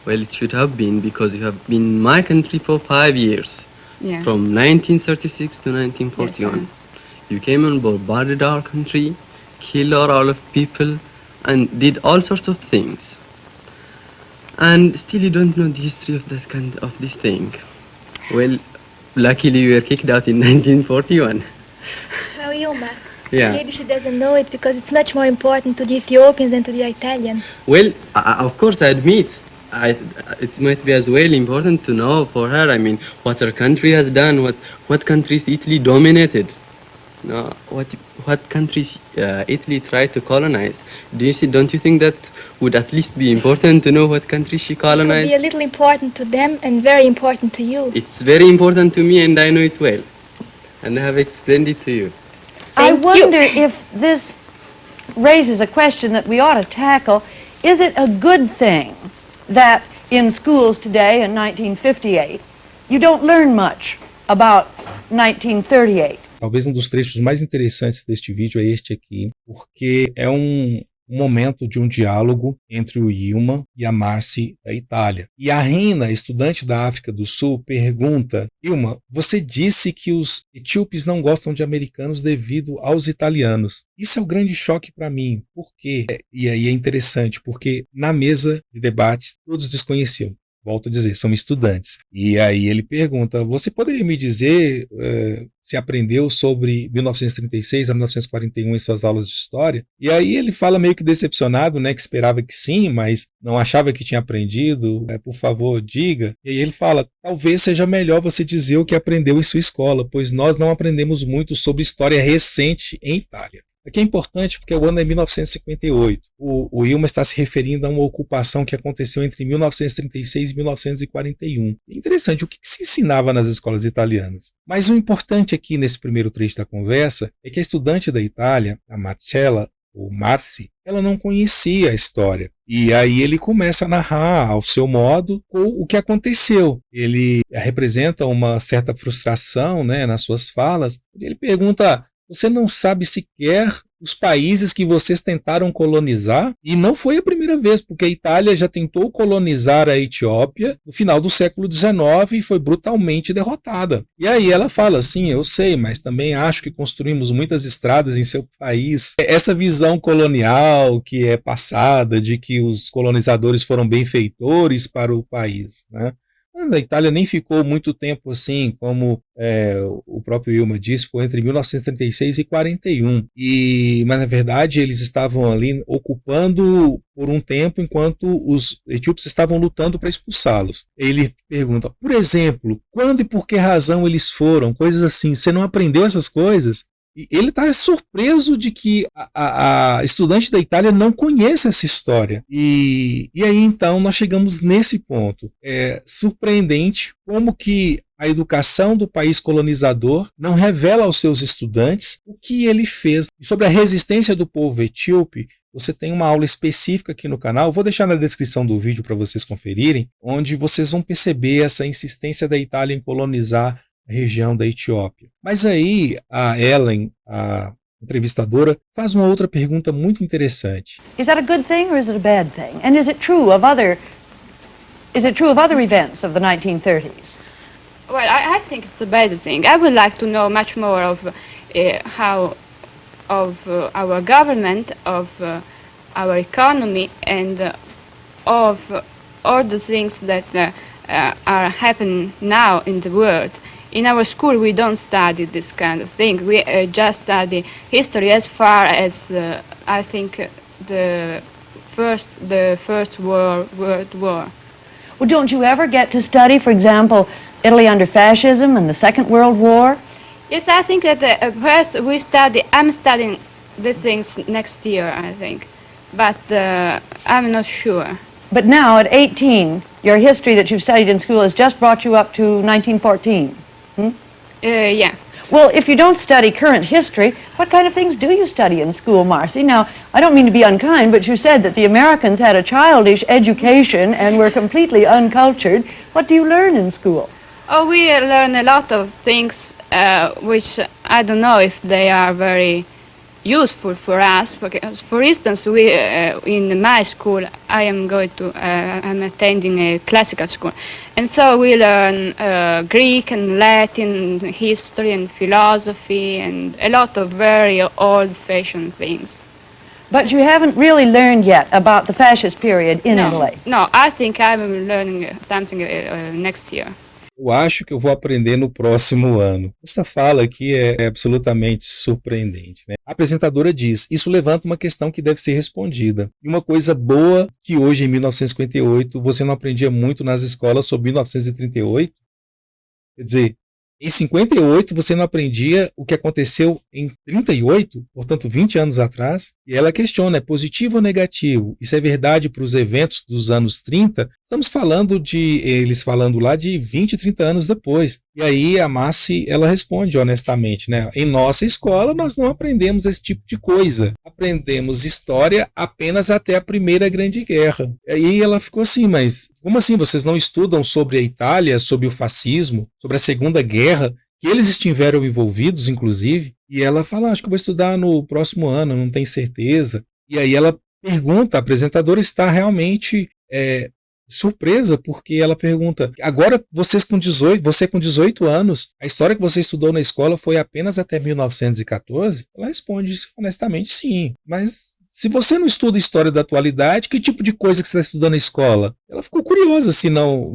Well, it should have been, because you have been in my country for 5 years. Yeah. From 1936 to 1941. Yes, You came and bombarded our country, killed all of people, and did all sorts of things. And still you don't know the history of this thing. Well, luckily you were kicked out in 1941. Well, Yuma, Yeah. maybe she doesn't know it because it's much more important to the Ethiopians than to the Italians. Well, of course I admit, it might be as well important to know for her, I mean, what her country has done, what countries Italy dominated. No, what countries Italy tried to colonize? Don't you think that would at least be important to know what countries she It could be colonized? a little important to them and very important to you. It's very important to me, and I know it well, and I have explained it to you. I Thank you. wonder if this raises a question that we ought to tackle. Is it a good thing that in schools today in 1958 you don't learn much about 1938? Talvez um dos trechos mais interessantes deste vídeo é este aqui, porque é um momento de um diálogo entre o Ilma e a Marcy da Itália. E a Rina, estudante da África do Sul, pergunta: Ilma, você disse que os etíopes não gostam de americanos devido aos italianos. Isso é o grande choque para mim. Por quê? E aí é interessante, porque na mesa de debates todos desconheciam. Volto a dizer, são estudantes. E aí ele pergunta: você poderia me dizer se aprendeu sobre 1936 a 1941 em suas aulas de história? E aí ele fala meio que decepcionado, né, que esperava que sim, mas não achava que tinha aprendido. Por favor, diga. E aí ele fala: talvez seja melhor você dizer o que aprendeu em sua escola, pois nós não aprendemos muito sobre história recente em Itália. Aqui é importante porque o ano é 1958. O Ilma está se referindo a uma ocupação que aconteceu entre 1936 e 1941. É interessante, o que se ensinava nas escolas italianas? Mas o importante aqui nesse primeiro trecho da conversa é que a estudante da Itália, a Marcella, ou Marcy, ela não conhecia a história. E aí ele começa a narrar ao seu modo o que aconteceu. Ele representa uma certa frustração, né, nas suas falas. Ele pergunta: você não sabe sequer os países que vocês tentaram colonizar? E não foi a primeira vez, porque a Itália já tentou colonizar a Etiópia no final do século XIX e foi brutalmente derrotada. E aí ela fala assim: eu sei, mas também acho que construímos muitas estradas em seu país. Essa visão colonial que é passada de que os colonizadores foram benfeitores para o país, né? A Itália nem ficou muito tempo assim, como o próprio Ilma disse, foi entre 1936 e 41. Mas na verdade eles estavam ali ocupando por um tempo enquanto os etíopes estavam lutando para expulsá-los. Ele pergunta: por exemplo, quando e por que razão eles foram? Coisas assim, você não aprendeu essas coisas? E ele está surpreso de que a estudante da Itália não conhece essa história. E aí então nós chegamos nesse ponto. É surpreendente como que a educação do país colonizador não revela aos seus estudantes o que ele fez. E sobre a resistência do povo etíope, você tem uma aula específica aqui no canal, vou deixar na descrição do vídeo para vocês conferirem, onde vocês vão perceber essa insistência da Itália em colonizar a região da Etiópia. Mas aí a Ellen, a entrevistadora, faz uma outra pergunta muito interessante. Is that a good thing or is it a bad thing? And is it true of other events of the 1930s? Well, I think it's a bad thing. I would like to know much more of how of our government, of our economy, and of all the things that are happening now in the world. In our school, we don't study this kind of thing. We just study history as far as I think the first World War. Well, don't you ever get to study, for example, Italy under fascism and the Second World War? Yes, I think that first I'm studying the things next year, I think, but I'm not sure. But now, at 18, your history that you've studied in school has just brought you up to 1914. Yeah. Well, if you don't study current history, what kind of things do you study in school, Marcy? Now, I don't mean to be unkind, but you said that the Americans had a childish education and were completely uncultured. What do you learn in school? Oh, we learn a lot of things which I don't know if they are very useful for us. Because, for instance, we in my school, I'm attending a classical school, and so we learn Greek and Latin, history and philosophy, and a lot of very old-fashioned things. But you haven't really learned yet about the fascist period in Italy. No, I think I'm learning something next year. Eu acho que eu vou aprender no próximo ano. Essa fala aqui é absolutamente surpreendente, né? A apresentadora diz: isso levanta uma questão que deve ser respondida. E uma coisa boa que hoje, em 1958, você não aprendia muito nas escolas sobre 1938. Quer dizer, Em 58, você não aprendia o que aconteceu em 38, portanto 20 anos atrás, e ela questiona, é positivo ou negativo? Isso é verdade para os eventos dos anos 30? Estamos falando eles falando lá de 20, 30 anos depois. E aí a Massi, ela responde honestamente, né? Em nossa escola nós não aprendemos esse tipo de coisa. Aprendemos história apenas até a Primeira Grande Guerra. E aí ela ficou assim, mas como assim vocês não estudam sobre a Itália, sobre o fascismo, sobre a Segunda Guerra, que eles estiveram envolvidos, inclusive? E ela fala, acho que eu vou estudar no próximo ano, não tenho certeza. E aí ela pergunta, a apresentadora está realmente surpresa, porque ela pergunta, agora você com 18 anos, a história que você estudou na escola foi apenas até 1914? Ela responde honestamente sim, mas se você não estuda história da atualidade, que tipo de coisa que você está estudando na escola? Ela ficou curiosa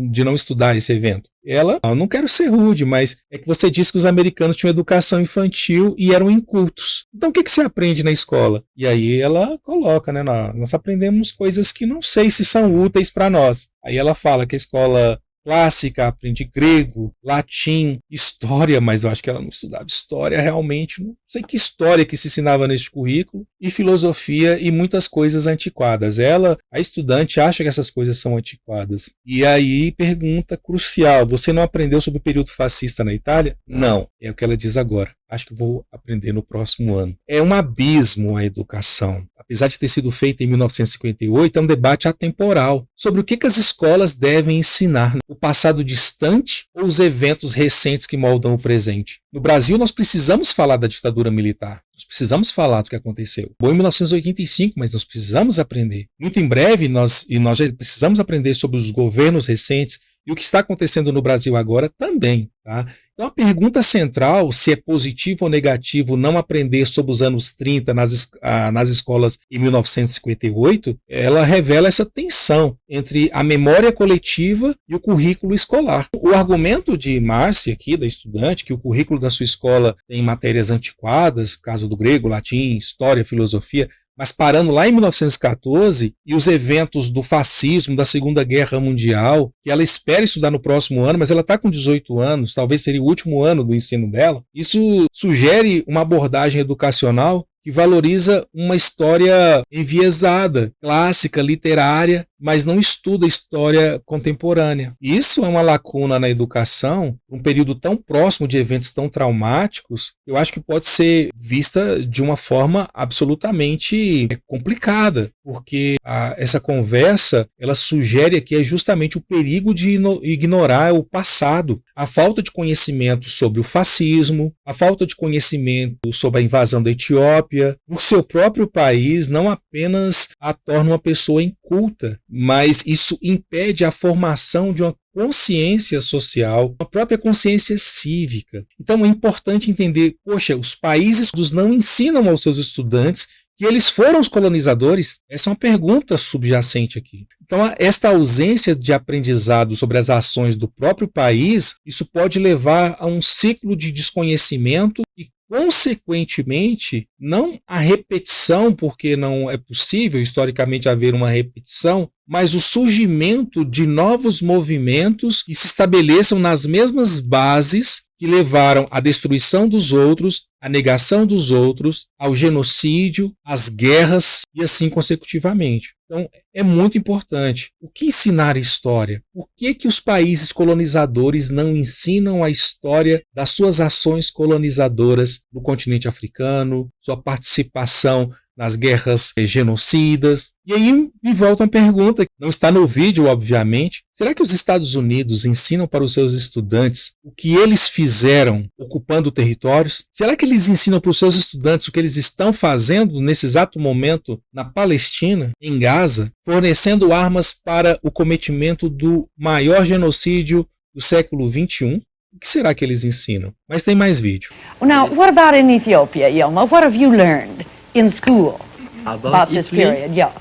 de não estudar esse evento. Ela, eu não quero ser rude, mas é que você disse que os americanos tinham educação infantil e eram incultos. Então o que você aprende na escola? E aí ela coloca, né? Nós aprendemos coisas que não sei se são úteis para nós. Aí ela fala que a escola clássica, aprende grego, latim, história, mas eu acho que ela não estudava história realmente, não sei que história que se ensinava neste currículo, e filosofia e muitas coisas antiquadas. Ela, a estudante, acha que essas coisas são antiquadas. E aí, pergunta crucial, você não aprendeu sobre o período fascista na Itália? Não, é o que ela diz agora. Acho que vou aprender no próximo ano. É um abismo a educação. Apesar de ter sido feita em 1958, é um debate atemporal sobre o que as escolas devem ensinar, o passado distante ou os eventos recentes que moldam o presente. No Brasil, nós precisamos falar da ditadura militar. Nós precisamos falar do que aconteceu. Bom, em 1985, mas nós precisamos aprender. Muito em breve, nós já precisamos aprender sobre os governos recentes e o que está acontecendo no Brasil agora também. Tá? Então a pergunta central, se é positivo ou negativo não aprender sobre os anos 30 nas escolas em 1958, ela revela essa tensão entre a memória coletiva e o currículo escolar. O argumento de Márcia aqui, da estudante, que o currículo da sua escola tem matérias antiquadas, caso do grego, latim, história, filosofia, mas parando lá em 1914 e os eventos do fascismo, da Segunda Guerra Mundial, que ela espera estudar no próximo ano, mas ela está com 18 anos, talvez seria o último ano do ensino dela, isso sugere uma abordagem educacional que valoriza uma história enviesada, clássica, literária, mas não estuda história contemporânea. Isso é uma lacuna na educação, um período tão próximo de eventos tão traumáticos, eu acho que pode ser vista de uma forma absolutamente complicada, porque essa conversa, ela sugere que é justamente o perigo de ignorar o passado, a falta de conhecimento sobre o fascismo, a falta de conhecimento sobre a invasão da Etiópia, o seu próprio país não apenas a torna uma pessoa inculta, mas isso impede a formação de uma consciência social, uma própria consciência cívica. Então é importante entender, poxa, os países não ensinam aos seus estudantes que eles foram os colonizadores? Essa é uma pergunta subjacente aqui. Então, esta ausência de aprendizado sobre as ações do próprio país, isso pode levar a um ciclo de desconhecimento e, consequentemente, não a repetição, porque não é possível historicamente haver uma repetição, mas o surgimento de novos movimentos que se estabeleçam nas mesmas bases que levaram à destruição dos outros, à negação dos outros, ao genocídio, às guerras e assim consecutivamente. Então, é muito importante. O que ensinar história? Por que os países colonizadores não ensinam a história das suas ações colonizadoras no continente africano, sua participação nas guerras genocidas? E aí me volta uma pergunta, que não está no vídeo, obviamente. Será que os Estados Unidos ensinam para os seus estudantes o que eles fizeram ocupando territórios? Será que eles ensinam para os seus estudantes o que eles estão fazendo nesse exato momento na Palestina, em Gaza, fornecendo armas para o cometimento do maior genocídio do século XXI? O que será que eles ensinam? Mas tem mais vídeo. Now, what about in Ethiopia, Yilma? What have you learned in school about this Italy? period? Yeah.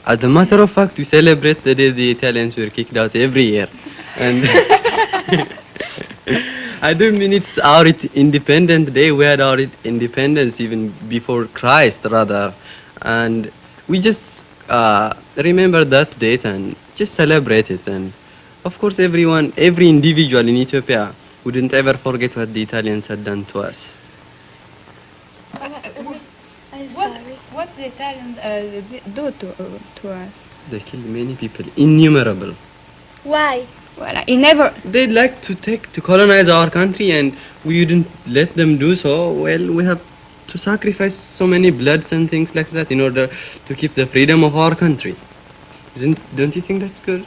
As a matter of fact, we celebrate the day the Italians were kicked out every year. And I don't mean it's our independent day. We had our independence even before Christ, rather. And we just remember that date and just celebrate it. And of course, every individual in Ethiopia wouldn't ever forget what the Italians had done to us. I'm sorry. What the Italians do to us? They killed many people, innumerable. Why? Well, he never. They'd like to colonize our country, and we wouldn't let them do so. Well, we have to sacrifice so many bloods and things like that in order to keep the freedom of our country. Don't you think that's good?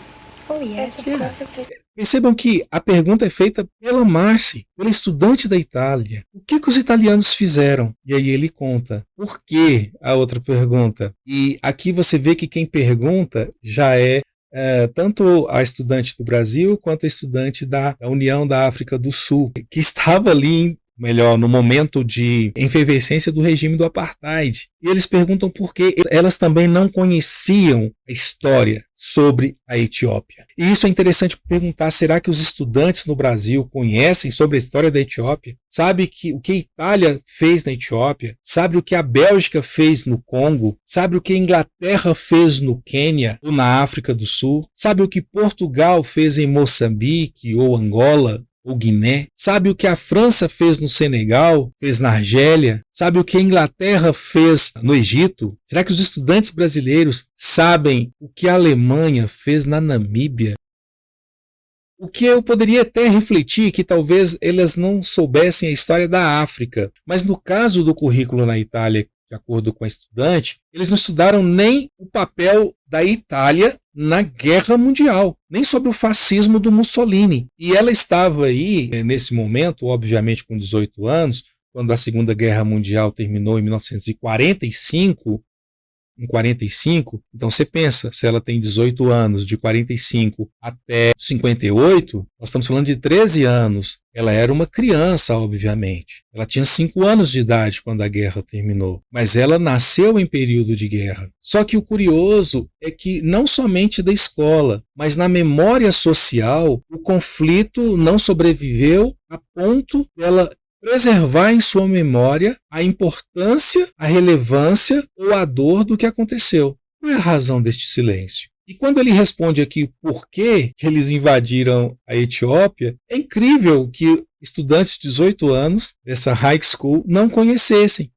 Oh, yes, of course. Percebam que a pergunta é feita pela Marcy, pela estudante da Itália. O que os italianos fizeram? E aí ele conta. Por que? A outra pergunta. E aqui você vê que quem pergunta já é tanto a estudante do Brasil quanto a estudante da União da África do Sul, que estava ali, no momento de efervescência do regime do apartheid. E eles perguntam por que elas também não conheciam a história sobre a Etiópia. E isso é interessante perguntar, será que os estudantes no Brasil conhecem sobre a história da Etiópia? Sabe o que a Itália fez na Etiópia? Sabe o que a Bélgica fez no Congo? Sabe o que a Inglaterra fez no Quênia ou na África do Sul? Sabe o que Portugal fez em Moçambique ou Angola? Ou Guiné? Sabe o que a França fez no Senegal, fez na Argélia? Sabe o que a Inglaterra fez no Egito? Será que os estudantes brasileiros sabem o que a Alemanha fez na Namíbia? O que eu poderia até refletir que talvez elas não soubessem a história da África, mas no caso do currículo na Itália, de acordo com a estudante, eles não estudaram nem o papel da Itália na Guerra Mundial, nem sobre o fascismo do Mussolini. E ela estava aí, nesse momento, obviamente com 18 anos, quando a Segunda Guerra Mundial terminou em 1945, então você pensa, se ela tem 18 anos, de 45 até 58, nós estamos falando de 13 anos. Ela era uma criança, obviamente. Ela tinha 5 anos de idade quando a guerra terminou, mas ela nasceu em período de guerra. Só que o curioso é que não somente da escola, mas na memória social, o conflito não sobreviveu a ponto dela preservar em sua memória a importância, a relevância ou a dor do que aconteceu. Qual é a razão deste silêncio? E quando ele responde aqui por que eles invadiram a Etiópia, é incrível que estudantes de 18 anos dessa high school não conhecessem,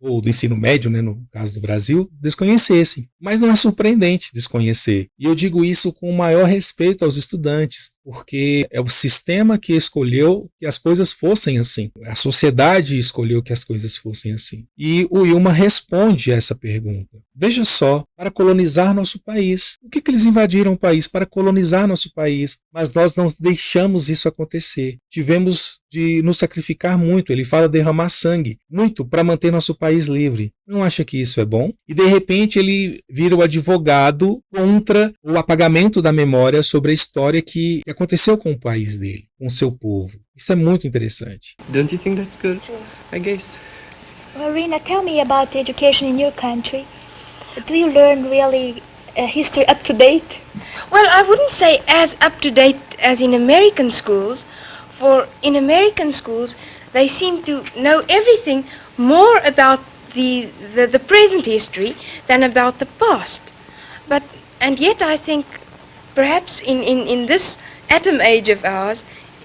ou do ensino médio, no caso do Brasil, desconhecessem. Mas não é surpreendente desconhecer. E eu digo isso com o maior respeito aos estudantes, porque é o sistema que escolheu que as coisas fossem assim. A sociedade escolheu que as coisas fossem assim. E o Ilma responde a essa pergunta. Veja só, para colonizar nosso país. O que eles invadiram o país? Para colonizar nosso país. Mas nós não deixamos isso acontecer. Tivemos de nos sacrificar muito. Ele fala derramar sangue, muito, para manter nosso país livre. Não acha que isso é bom? E de repente ele vira o advogado contra o apagamento da memória sobre a história que aconteceu com o país dele, com o seu povo. Isso é muito interessante. Don't you think that's good? I guess. Well, Rina, tell me about the education in your country. Do you learn really history up to date? Well, I wouldn't say as up to date as in American schools, for in American schools they seem to know everything more about the present history than about the past. And yet I think perhaps in this atom age of ours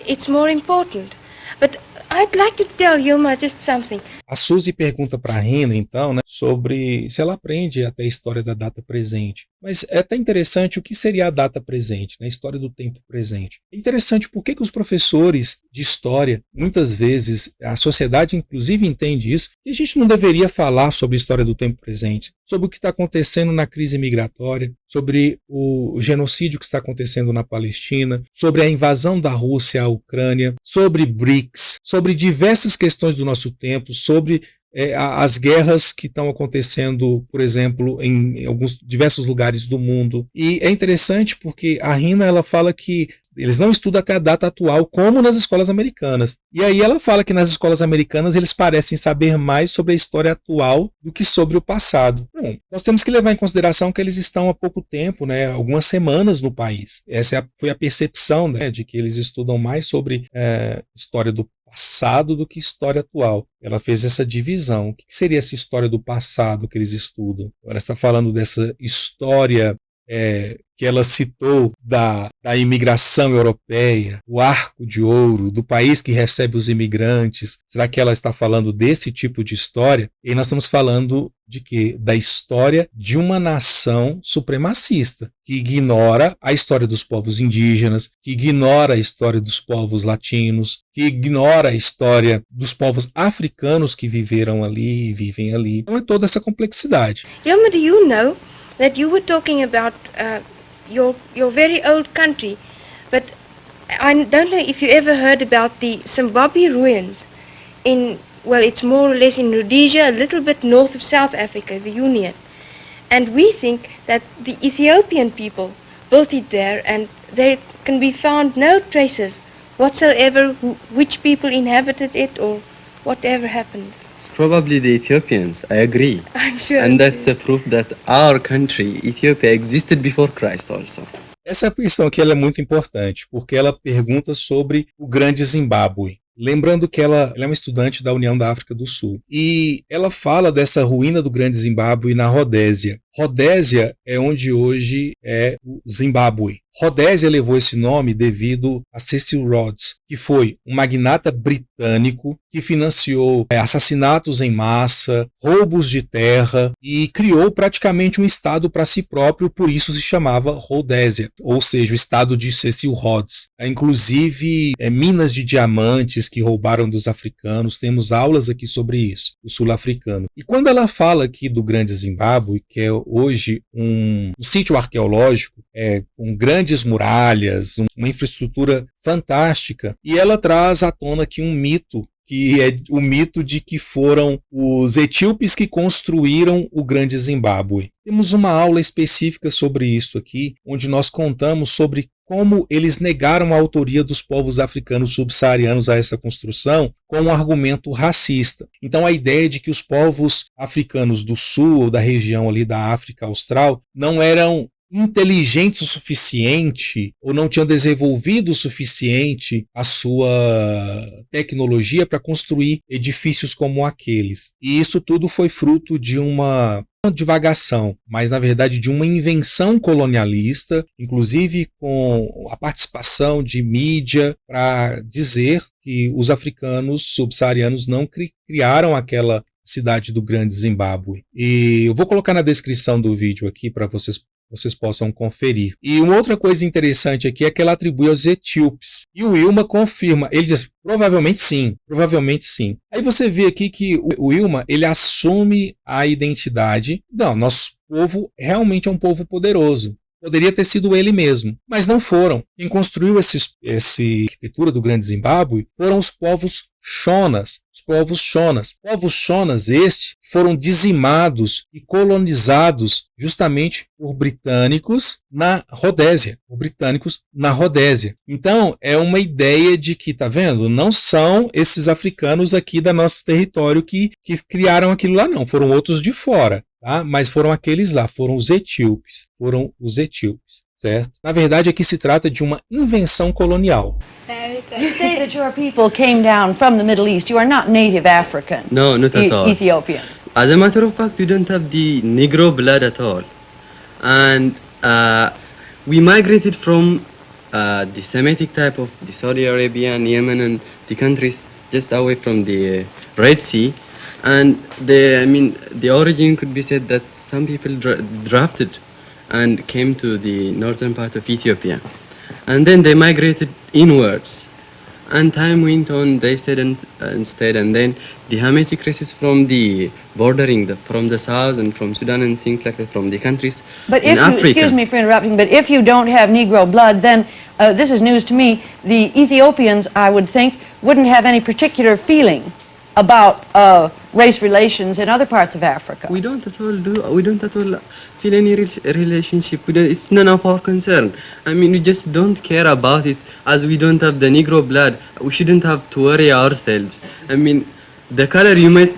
it's more important. But I'd like to tell Yilma just something. A Suzy pergunta para a Rina, então, sobre se ela aprende até a história da data presente. Mas é até interessante o que seria a data presente, a história do tempo presente. É interessante porque que os professores de história, muitas vezes, a sociedade inclusive entende isso, que a gente não deveria falar sobre a história do tempo presente, sobre o que está acontecendo na crise migratória, sobre o genocídio que está acontecendo na Palestina, sobre a invasão da Rússia à Ucrânia, sobre BRICS, sobre diversas questões do nosso tempo, sobre as guerras que estão acontecendo, por exemplo, em alguns diversos lugares do mundo. E é interessante porque a Rina ela fala que eles não estudam até a data atual como nas escolas americanas. E aí ela fala que nas escolas americanas eles parecem saber mais sobre a história atual do que sobre o passado. Bom, nós temos que levar em consideração que eles estão há pouco tempo, algumas semanas no país. Essa foi a percepção de que eles estudam mais sobre história do passado do que história atual. Ela fez essa divisão. O que seria essa história do passado que eles estudam? Ela está falando dessa história que ela citou da imigração europeia, o arco de ouro, do país que recebe os imigrantes? Será que ela está falando desse tipo de história? E nós estamos falando de quê? Da história de uma nação supremacista, que ignora a história dos povos indígenas, que ignora a história dos povos latinos, que ignora a história dos povos africanos que viveram ali e vivem ali. Então é toda essa complexidade. Yoma, do you know that you were talking about your very old country, but I don't know if you ever heard about the Zimbabwe ruins in, well, it's more or less in Rhodesia, a little bit north of South Africa, the Union. And we think that the Ethiopian people built it there, and there can be found no traces whatsoever which people inhabited it or whatever happened. It's probably the Ethiopians, I agree. I'm sure. And that's the proof that our country, Ethiopia, existed before Christ also. Essa questão aqui ela é muito importante, porque ela pergunta sobre o grande Zimbábue. Lembrando que ela é uma estudante da União da África do Sul. E ela fala dessa ruína do grande Zimbábue na Rodésia. Rodésia é onde hoje é o Zimbábue. Rodésia levou esse nome devido a Cecil Rhodes, que foi um magnata britânico que financiou assassinatos em massa, roubos de terra e criou praticamente um estado para si próprio, por isso se chamava Rodésia, ou seja, o estado de Cecil Rhodes. Inclusive, minas de diamantes que roubaram dos africanos, temos aulas aqui sobre isso, o sul-africano. E quando ela fala aqui do grande Zimbábue, que é hoje um sítio arqueológico, com grandes muralhas, uma infraestrutura fantástica, e ela traz à tona aqui um mito, que é o mito de que foram os etíopes que construíram o grande Zimbábue. Temos uma aula específica sobre isso aqui, onde nós contamos sobre como eles negaram a autoria dos povos africanos subsaarianos a essa construção com um argumento racista. Então a ideia de que os povos africanos do sul ou da região ali da África Austral não eram inteligentes o suficiente ou não tinham desenvolvido o suficiente a sua tecnologia para construir edifícios como aqueles. E isso tudo foi fruto de uma divagação, mas na verdade de uma invenção colonialista, inclusive com a participação de mídia para dizer que os africanos subsaarianos não criaram aquela cidade do grande Zimbábue. E eu vou colocar na descrição do vídeo aqui para vocês possam conferir. E uma outra coisa interessante aqui é que ela atribui aos etíopes. E o Wilma confirma. Ele diz, provavelmente sim, provavelmente sim. Aí você vê aqui que o Wilma, ele assume a identidade. Não, nosso povo realmente é um povo poderoso. Poderia ter sido ele mesmo, mas não foram. Quem construiu essa arquitetura do grande Zimbábue foram os povos Shonas. Os povos Shonas. Povos Shonas estes foram dizimados e colonizados justamente por britânicos na Rodésia. Então, é uma ideia de que, tá vendo? Não são esses africanos aqui do nosso território que criaram aquilo lá, não. Foram outros de fora. Tá? Mas foram aqueles lá, foram os etíopes, certo? Na verdade, aqui se trata de uma invenção colonial. You say that your people came down from the Middle East. You are not native African. No, not at all. Ethiopian. As a matter of fact, we don't have the Negro blood at all. And we migrated from the Semitic type of the Saudi Arabia and Yemen and the countries just away from the Red Sea. And the origin could be said that some people drafted and came to the northern part of Ethiopia. And then they migrated inwards. And time went on, they stayed and then the Hamitic races from the bordering, from the south and from Sudan and things like that, from the countries But in Africa. Excuse me for interrupting, but if you don't have Negro blood, then this is news to me, the Ethiopians, I would think, wouldn't have any particular feeling about race relations in other parts of Africa. We don't at all feel any relationship. It's none of our concern. We just don't care about it, as we don't have the Negro blood. We shouldn't have to worry ourselves. The color you might,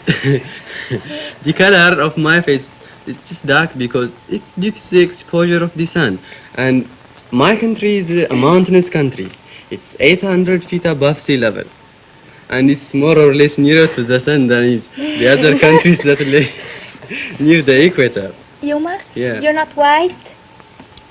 the color of my face is just dark because it's due to the exposure of the sun. And my country is a mountainous country. It's 800 feet above sea level. And it's more or less nearer to the sun than is the other countries that lay near the equator. Yuma, Yeah. you're not white?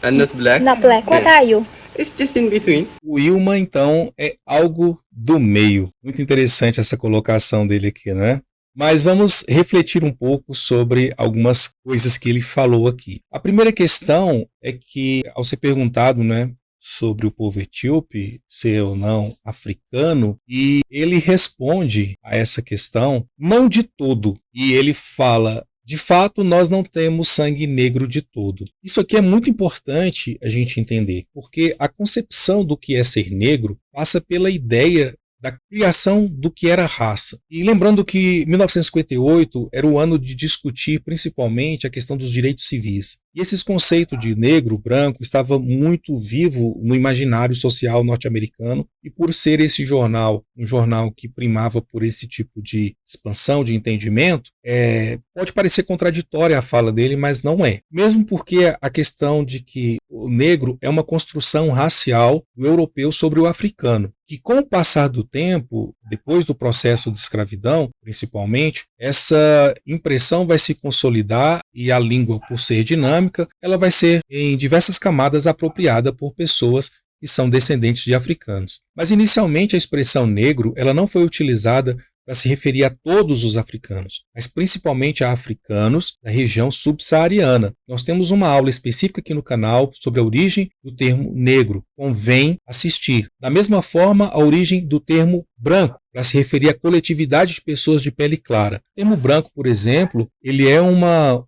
and not black. Not black. What Yeah. are you? It's just in between. O Ilma, então, é algo do meio. Muito interessante essa colocação dele aqui, né? Mas vamos refletir um pouco sobre algumas coisas que ele falou aqui. A primeira questão é que, ao ser perguntado, né, sobre o povo etíope ser ou não africano, e ele responde a essa questão não de todo. E ele fala: de fato, nós não temos sangue negro de todo. Isso aqui é muito importante a gente entender, porque a concepção do que é ser negro passa pela ideia da criação do que era raça. E lembrando que 1958 era o ano de discutir principalmente a questão dos direitos civis. E esses conceitos de negro, branco, estava muito vivo no imaginário social norte-americano, e por ser esse jornal um jornal que primava por esse tipo de expansão de entendimento, pode parecer contraditória a fala dele, mas não é. Mesmo porque a questão de que o negro é uma construção racial do europeu sobre o africano, que com o passar do tempo, depois do processo de escravidão, principalmente, essa impressão vai se consolidar e a língua, por ser dinâmica, ela vai ser em diversas camadas apropriada por pessoas que são descendentes de africanos. Mas inicialmente a expressão negro ela não foi utilizada para se referir a todos os africanos, mas principalmente a africanos da região subsaariana. Nós temos uma aula específica aqui no canal sobre a origem do termo negro. Convém assistir. Da mesma forma, a origem do termo branco, para se referir à coletividade de pessoas de pele clara. O termo branco, por exemplo, ele é uma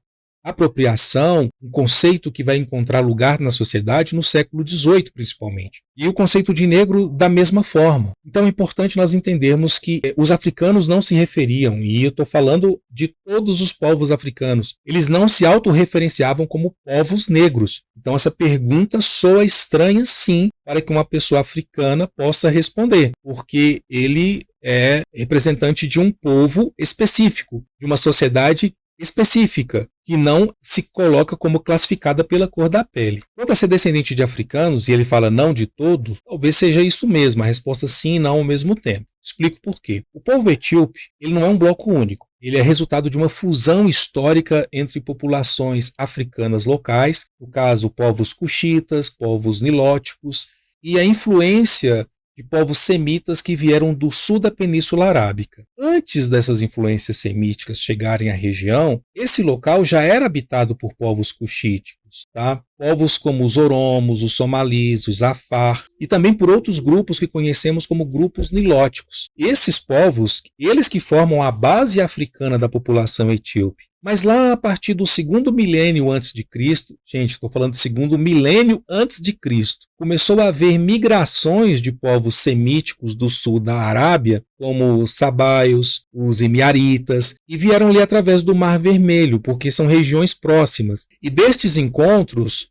apropriação, um conceito que vai encontrar lugar na sociedade no século XVIII, principalmente. E o conceito de negro da mesma forma. Então é importante nós entendermos que os africanos não se referiam, e eu estou falando de todos os povos africanos, eles não se autorreferenciavam como povos negros. Então essa pergunta soa estranha, sim, para que uma pessoa africana possa responder, porque ele é representante de um povo específico, de uma sociedade específica, que não se coloca como classificada pela cor da pele. Quanto a ser descendente de africanos, e ele fala não de todo, talvez seja isso mesmo, a resposta sim e não ao mesmo tempo. Explico por quê. O povo etíope ele não é um bloco único, ele é resultado de uma fusão histórica entre populações africanas locais, no caso povos cuxitas, povos nilóticos, e a influência de povos semitas que vieram do sul da Península Arábica. Antes dessas influências semíticas chegarem à região, esse local já era habitado por povos cuxíticos, tá? Povos como os oromos, os somalis, os afar, e também por outros grupos que conhecemos como grupos nilóticos. Esses povos, eles que formam a base africana da população etíope. Mas lá a partir do segundo milênio antes de Cristo, gente, estou falando de segundo milênio antes de Cristo, começou a haver migrações de povos semíticos do sul da Arábia, como os sabaios, os imiaritas, e vieram ali através do Mar Vermelho, porque são regiões próximas. E destes encontros,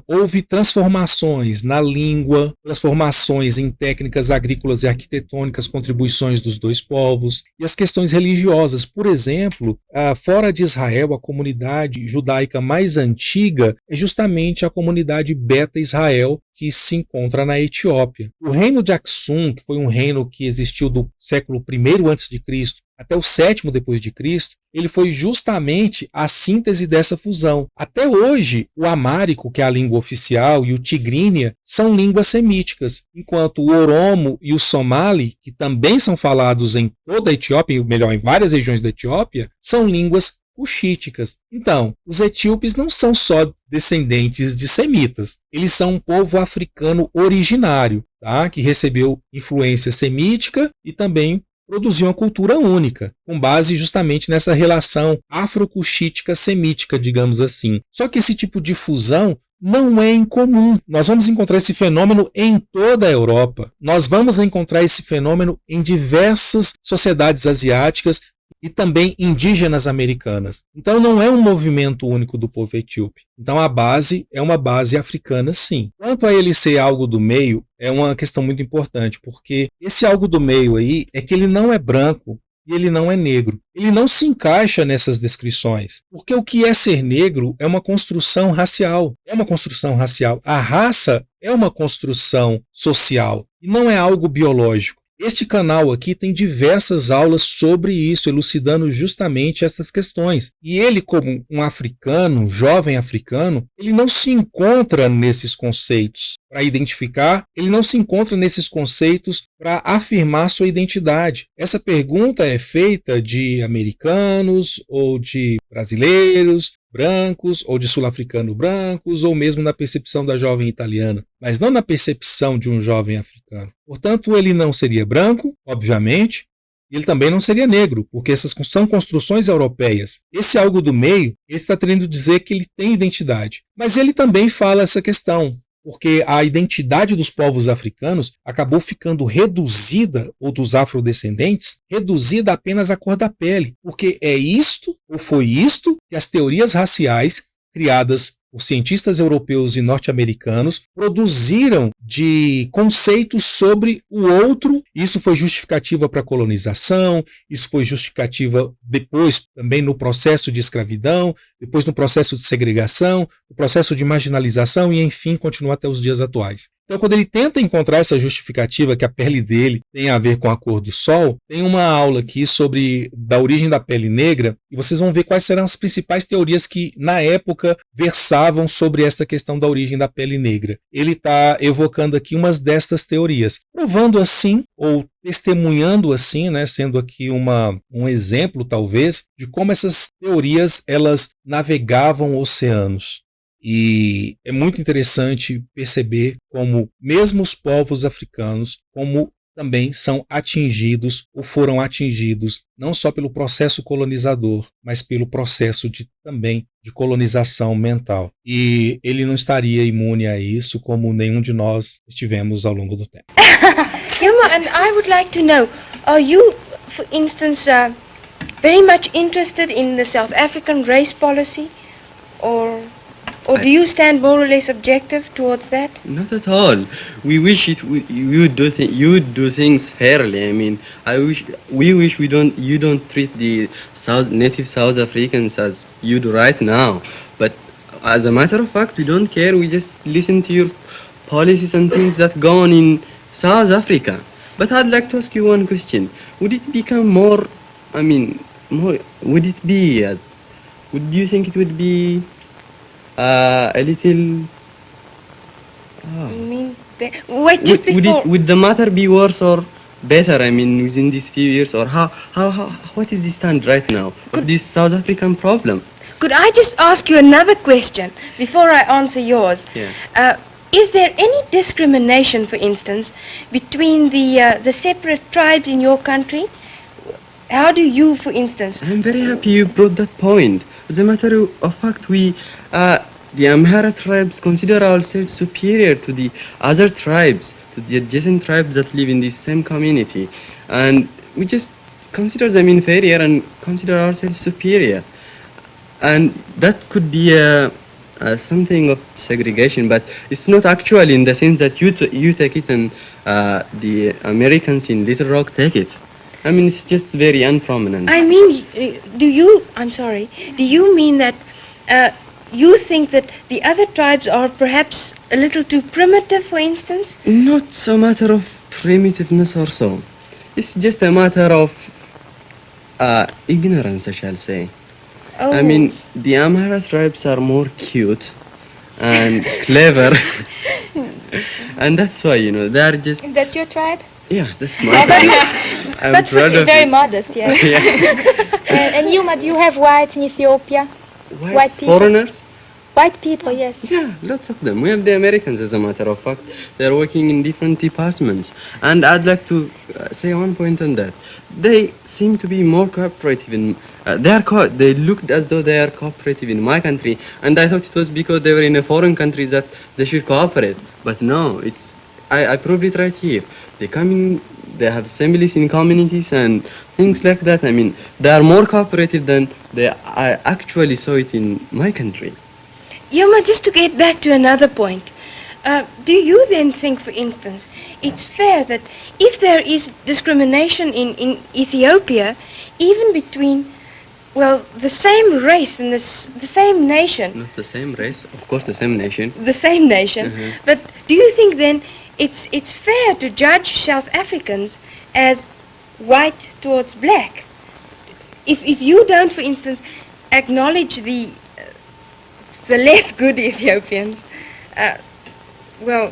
houve transformações na língua, transformações em técnicas agrícolas e arquitetônicas, contribuições dos dois povos, e as questões religiosas. Por exemplo, fora de Israel, a comunidade judaica mais antiga é justamente a comunidade Beta Israel, que se encontra na Etiópia. O reino de Aksum, que foi um reino que existiu do século I a.C. até o sétimo depois de Cristo, ele foi justamente a síntese dessa fusão. Até hoje, o amárico, que é a língua oficial, e o tigrínia são línguas semíticas, enquanto o oromo e o somali, que também são falados em toda a Etiópia, ou melhor, em várias regiões da Etiópia, são línguas cuxíticas. Então, os etíopes não são só descendentes de semitas, eles são um povo africano originário, tá? Que recebeu influência semítica e também produziu uma cultura única, com base justamente nessa relação afro-cuxítica semítica, digamos assim. Só que esse tipo de fusão não é incomum. Nós vamos encontrar esse fenômeno em toda a Europa. Nós vamos encontrar esse fenômeno em diversas sociedades asiáticas e também indígenas americanas. Então não é um movimento único do povo etíope. Então a base é uma base africana, sim. Quanto a ele ser algo do meio, é uma questão muito importante, porque esse algo do meio aí é que ele não é branco e ele não é negro. Ele não se encaixa nessas descrições, porque o que é ser negro é uma construção racial. É uma construção racial. A raça é uma construção social e não é algo biológico. Este canal aqui tem diversas aulas sobre isso, elucidando justamente essas questões. E ele, como um africano, um jovem africano, ele não se encontra nesses conceitos para identificar, ele não se encontra nesses conceitos para afirmar sua identidade. Essa pergunta é feita de americanos ou de brasileiros brancos ou de sul-africanos brancos ou mesmo na percepção da jovem italiana, mas não na percepção de um jovem africano. Portanto, ele não seria branco, obviamente, e ele também não seria negro, porque essas são construções europeias. Esse algo do meio, ele está querendo dizer que ele tem identidade. Mas ele também fala essa questão, porque a identidade dos povos africanos acabou ficando reduzida, ou dos afrodescendentes, reduzida apenas à cor da pele, porque é isto, ou foi isto, que as teorias raciais criadas por cientistas europeus e norte-americanos produziram de conceitos sobre o outro. Isso foi justificativa para a colonização, isso foi justificativa depois também no processo de escravidão, depois no processo de segregação, no processo de marginalização e, enfim, continua até os dias atuais. Então, quando ele tenta encontrar essa justificativa que a pele dele tem a ver com a cor do sol, tem uma aula aqui sobre da origem da pele negra e vocês vão ver quais serão as principais teorias que, na época, versavam sobre essa questão da origem da pele negra. Ele está evocando aqui umas destas teorias, provando assim, ou testemunhando assim, né, sendo aqui um exemplo, talvez, de como essas teorias elas navegavam oceanos. E é muito interessante perceber como mesmo os povos africanos, como também são atingidos ou foram atingidos não só pelo processo colonizador, mas pelo processo também de colonização mental. E ele não estaria imune a isso como nenhum de nós estivemos ao longo do tempo. Hilma, and I would like to know, are you, for instance, very much interested in the South African race policy, or do you stand more or less objective towards that? Not at all. We wish you would do things fairly. I mean, you don't treat the native South Africans as you do right now. But as a matter of fact, we don't care. We just listen to your policies and things that go on in South Africa. But I'd like to ask you one question. Would it become more? Would it be? Would you think it would be? A little. Wait, just before. Would the matter be worse or better? I mean, within these few years, or what is the stand right now of this South African problem? Could I just ask you another question before I answer yours? Yeah. Is there any discrimination, for instance, between the separate tribes in your country? How do you, for instance? I'm very happy you brought that point. As a matter of fact, the Amhara tribes consider ourselves superior to the other tribes, to the adjacent tribes that live in this same community. And we just consider them inferior and consider ourselves superior. And that could be something of segregation, but it's not actually in the sense that you take it and the Americans in Little Rock take it. I mean, it's just very unprominent. I mean, do you mean that you think that the other tribes are perhaps a little too primitive, for instance? Not a matter of primitiveness or so. It's just a matter of ignorance, I shall say. Oh. I mean, the Amhara tribes are more cute and clever. And that's why, they're just... That's your tribe? Yeah, that's my tribe. I'm But proud of very it. modest, yes. Yeah. And Yuma, do you have whites in Ethiopia? White people. Foreigners? White people, yes. Yeah, lots of them. We have the Americans, as a matter of fact. They're working in different departments. And I'd like to say one point on that. They seem to be more cooperative in... they looked as though they are cooperative in my country. And I thought it was because they were in a foreign country that they should cooperate. But no, I proved it right here. They come in, they have assemblies in communities and things like that. I mean, they are more cooperative than I actually saw it in my country. Yuma, just to get back to another point, do you then think, for instance, it's fair that if there is discrimination in Ethiopia, even between, well, the same race and the same nation... Not the same race, of course the same nation. The same nation. Mhm. But do you think then it's fair to judge South Africans as white towards black. If you don't, for instance, acknowledge the less good Ethiopians, well,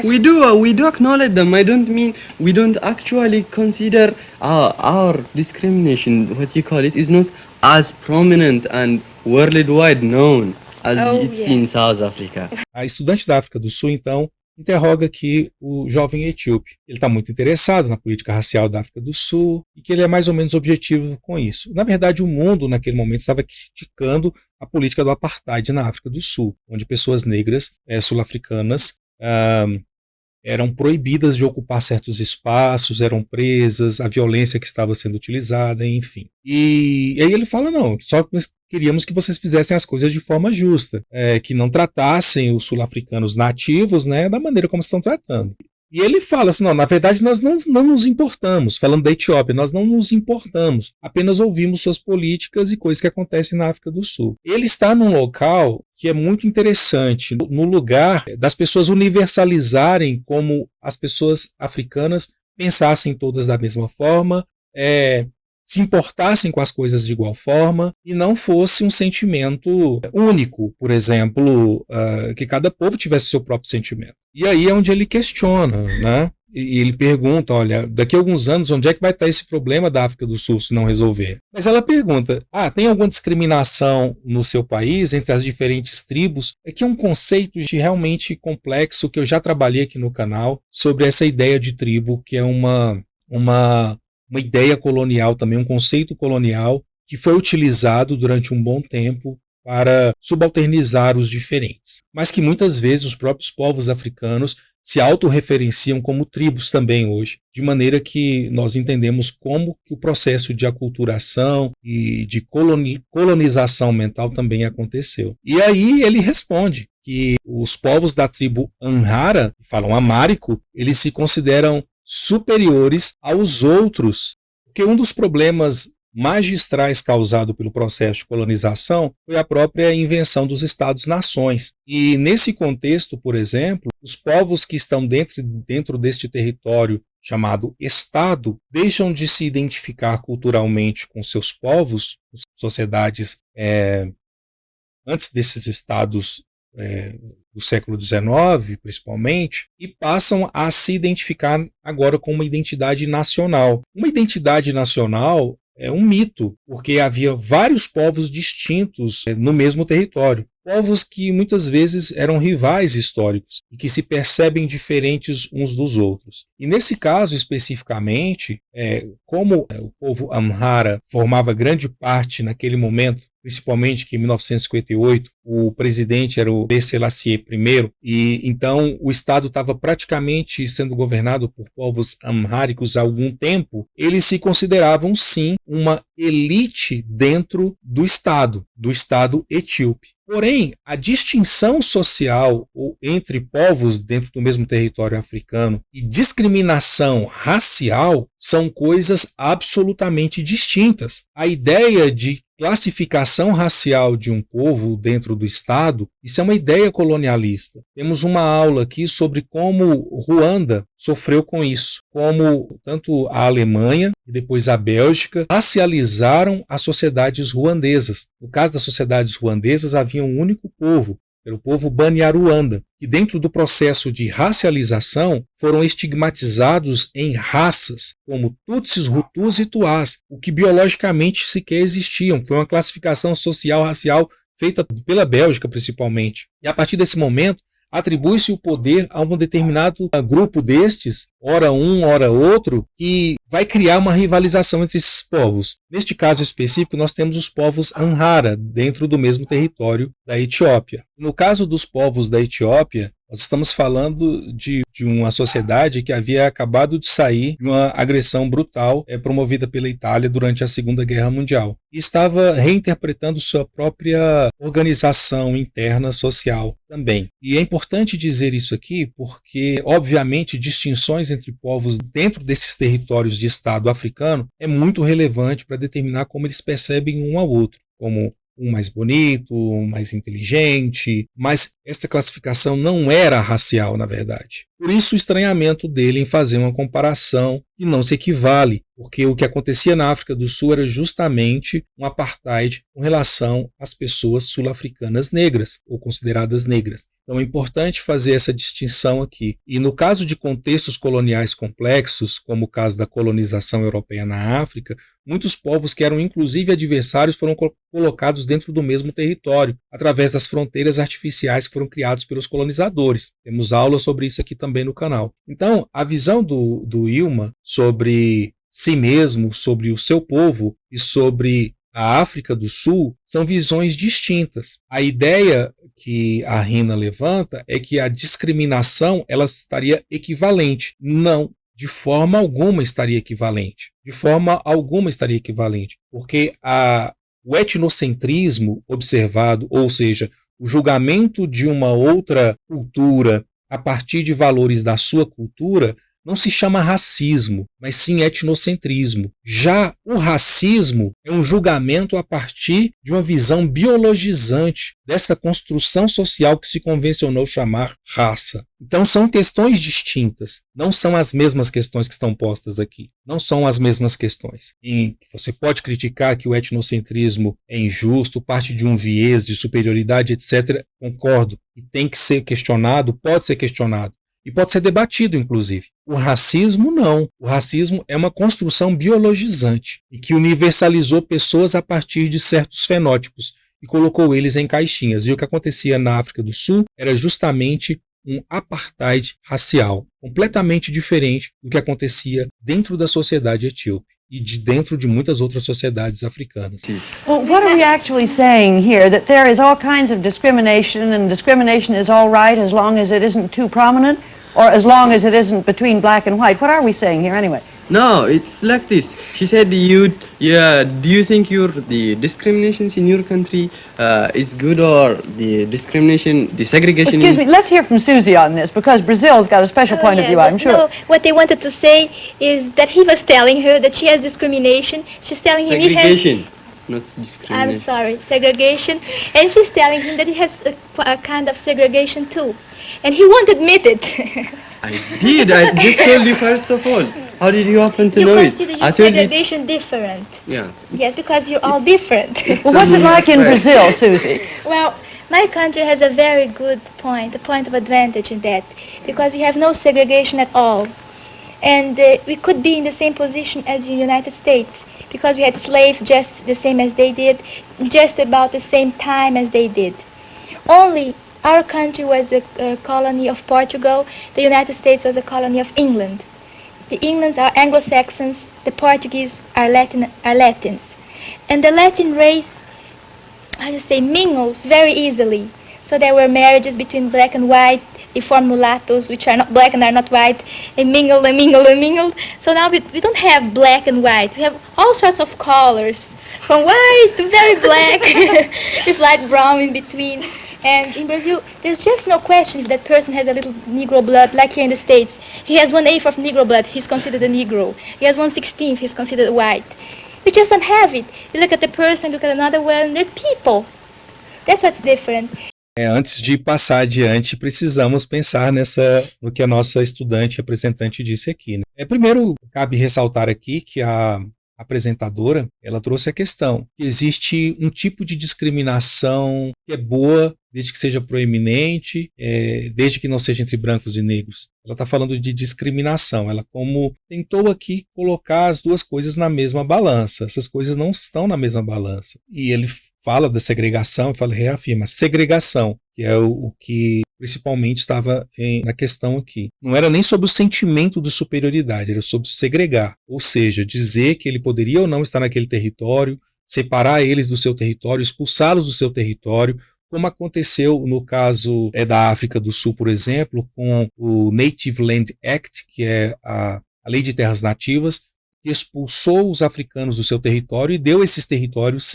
We do acknowledge them. I don't mean we don't actually consider our discrimination, what you call it, is not as prominent and worldwide known as it's in South Africa. A estudante da África do Sul, então, interroga aqui o jovem etíope. Ele está muito interessado na política racial da África do Sul e que ele é mais ou menos objetivo com isso. Na verdade, o mundo, naquele momento, estava criticando a política do apartheid na África do Sul, onde pessoas negras sul-africanas eram proibidas de ocupar certos espaços, eram presas, a violência que estava sendo utilizada, enfim. E aí ele fala, não, só queríamos que vocês fizessem as coisas de forma justa, que não tratassem os sul-africanos nativos, né, da maneira como estão tratando. E ele fala assim, não, na verdade nós não nos importamos, falando da Etiópia, nós não nos importamos, apenas ouvimos suas políticas e coisas que acontecem na África do Sul. Ele está num local que é muito interessante, no lugar das pessoas universalizarem como as pessoas africanas pensassem todas da mesma forma, se importassem com as coisas de igual forma e não fosse um sentimento único, por exemplo, que cada povo tivesse seu próprio sentimento. E aí é onde ele questiona, né? E ele pergunta, olha, daqui a alguns anos, onde é que vai estar esse problema da África do Sul se não resolver? Mas ela pergunta, tem alguma discriminação no seu país entre as diferentes tribos? É que é um conceito realmente complexo que eu já trabalhei aqui no canal sobre essa ideia de tribo, que é uma ideia colonial também, um conceito colonial que foi utilizado durante um bom tempo para subalternizar os diferentes. Mas que muitas vezes os próprios povos africanos se autorreferenciam como tribos também hoje, de maneira que nós entendemos como que o processo de aculturação e de colonização mental também aconteceu. E aí ele responde que os povos da tribo Amhara, que falam amárico, eles se consideram superiores aos outros, porque um dos problemas magistrais causado pelo processo de colonização foi a própria invenção dos Estados-nações. E nesse contexto, por exemplo, os povos que estão dentro deste território chamado Estado deixam de se identificar culturalmente com seus povos, sociedades antes desses estados do século XIX, principalmente, e passam a se identificar agora com uma identidade nacional. Uma identidade nacional é um mito, porque havia vários povos distintos no mesmo território. Povos que muitas vezes eram rivais históricos e que se percebem diferentes uns dos outros. E nesse caso especificamente, como o povo Amhara formava grande parte naquele momento, principalmente que em 1958 o presidente era o Selassie I, e então o Estado estava praticamente sendo governado por povos amháricos há algum tempo, eles se consideravam sim uma elite dentro do Estado etíope. Porém, a distinção social entre povos dentro do mesmo território africano e discriminação racial são coisas absolutamente distintas. A ideia de classificação racial de um povo dentro do Estado, isso é uma ideia colonialista. Temos uma aula aqui sobre como Ruanda sofreu com isso, como tanto a Alemanha e depois a Bélgica racializaram as sociedades ruandesas. No caso das sociedades ruandesas havia um único povo, era o povo Banyarwanda, que dentro do processo de racialização foram estigmatizados em raças, como Tutsis, Hutus e Tuás, o que biologicamente sequer existiam. Foi uma classificação social racial feita pela Bélgica, principalmente. E a partir desse momento, atribui-se o poder a um determinado grupo destes, ora um, ora outro, que vai criar uma rivalização entre esses povos. Neste caso específico, nós temos os povos Amhara, dentro do mesmo território da Etiópia. No caso dos povos da Etiópia, nós estamos falando de uma sociedade que havia acabado de sair de uma agressão brutal promovida pela Itália durante a Segunda Guerra Mundial. E estava reinterpretando sua própria organização interna social também. E é importante dizer isso aqui porque, obviamente, distinções entre povos dentro desses territórios de Estado africano é muito relevante para determinar como eles percebem um ao outro, como um mais bonito, um mais inteligente, mas essa classificação não era racial, na verdade. Por isso o estranhamento dele em fazer uma comparação que não se equivale, porque o que acontecia na África do Sul era justamente um apartheid com relação às pessoas sul-africanas negras, ou consideradas negras. Então é importante fazer essa distinção aqui. E no caso de contextos coloniais complexos, como o caso da colonização europeia na África, muitos povos que eram inclusive adversários foram colocados dentro do mesmo território, através das fronteiras artificiais que foram criadas pelos colonizadores. Temos aulas sobre isso aqui também no canal. Então, a visão do Ilma sobre si mesmo, sobre o seu povo e sobre a África do Sul são visões distintas. A ideia que a Rina levanta é que a discriminação ela estaria equivalente. Não, de forma alguma estaria equivalente. De forma alguma estaria equivalente. Porque o etnocentrismo observado, ou seja, o julgamento de uma outra cultura a partir de valores da sua cultura, não se chama racismo, mas sim etnocentrismo. Já o racismo é um julgamento a partir de uma visão biologizante dessa construção social que se convencionou chamar raça. Então são questões distintas, não são as mesmas questões que estão postas aqui. Não são as mesmas questões. E você pode criticar que o etnocentrismo é injusto, parte de um viés de superioridade, etc. Concordo. E tem que ser questionado, pode ser questionado. E pode ser debatido, inclusive. O racismo, não. O racismo é uma construção biologizante e que universalizou pessoas a partir de certos fenótipos e colocou eles em caixinhas. E o que acontecia na África do Sul era justamente um apartheid racial, completamente diferente do que acontecia dentro da sociedade etíope e dentro de muitas outras sociedades africanas. Well, what are we actually saying here? That there is all kinds of discrimination, and discrimination is all right as long as it isn't too prominent, or as long as it isn't between black and white? What are we saying here anyway? No, it's like this. She said, do you think the discriminations in your country is good, or the discrimination, the segregation? Excuse me, let's hear from Susie on this, because Brazil's got a special point of view, I'm sure. No, what they wanted to say is that he was telling her that she has discrimination. She's telling him he has... Segregation, not discrimination. I'm sorry, segregation. And she's telling him that he has a kind of segregation too. And he won't admit it. I did. I just told you first of all. How did you happen to know You it? consider I your told you. segregation different. Yeah. Yes, because you're all different. Well, what's it like in Right. Brazil, Susie? Well, my country has a very good point, a point of advantage in that, because we have no segregation at all. And we could be in the same position as the United States, because we had slaves just the same as they did, just about the same time as they did. Only our country was a colony of Portugal, the United States was a colony of England. The Englands are Anglo-Saxons, the Portuguese are Latins. And the Latin race, mingles very easily. So there were marriages between black and white, they form mulattoes, which are not black and are not white, and mingle and mingle and mingle. So now we don't have black and white, we have all sorts of colors, from white to very black, with light brown in between. And in Brazil, there's just no question if that person has a little Negro blood, like here in the States. He has 1/8 of Negro blood, he's considered a Negro. He has 1/16, he's considered white. We just don't have it. You look at the person, look at another one, they're people. That's what's different. Antes de passar adiante, precisamos pensar no que a nossa estudante representante disse aqui, né? Primeiro, cabe ressaltar aqui que a apresentadora, ela trouxe a questão que existe um tipo de discriminação que é boa desde que seja proeminente, desde que não seja entre brancos e negros. Ela está falando de discriminação, ela como tentou aqui colocar as duas coisas na mesma balança. Essas coisas não estão na mesma balança. E ele fala da segregação, reafirma segregação, que é o que principalmente estava na questão aqui. Não era nem sobre o sentimento de superioridade, era sobre segregar, ou seja, dizer que ele poderia ou não estar naquele território, separar eles do seu território, expulsá-los do seu território, como aconteceu no caso da África do Sul, por exemplo, com o Native Land Act, que é a Lei de Terras Nativas, que expulsou os africanos do seu território e deu esses territórios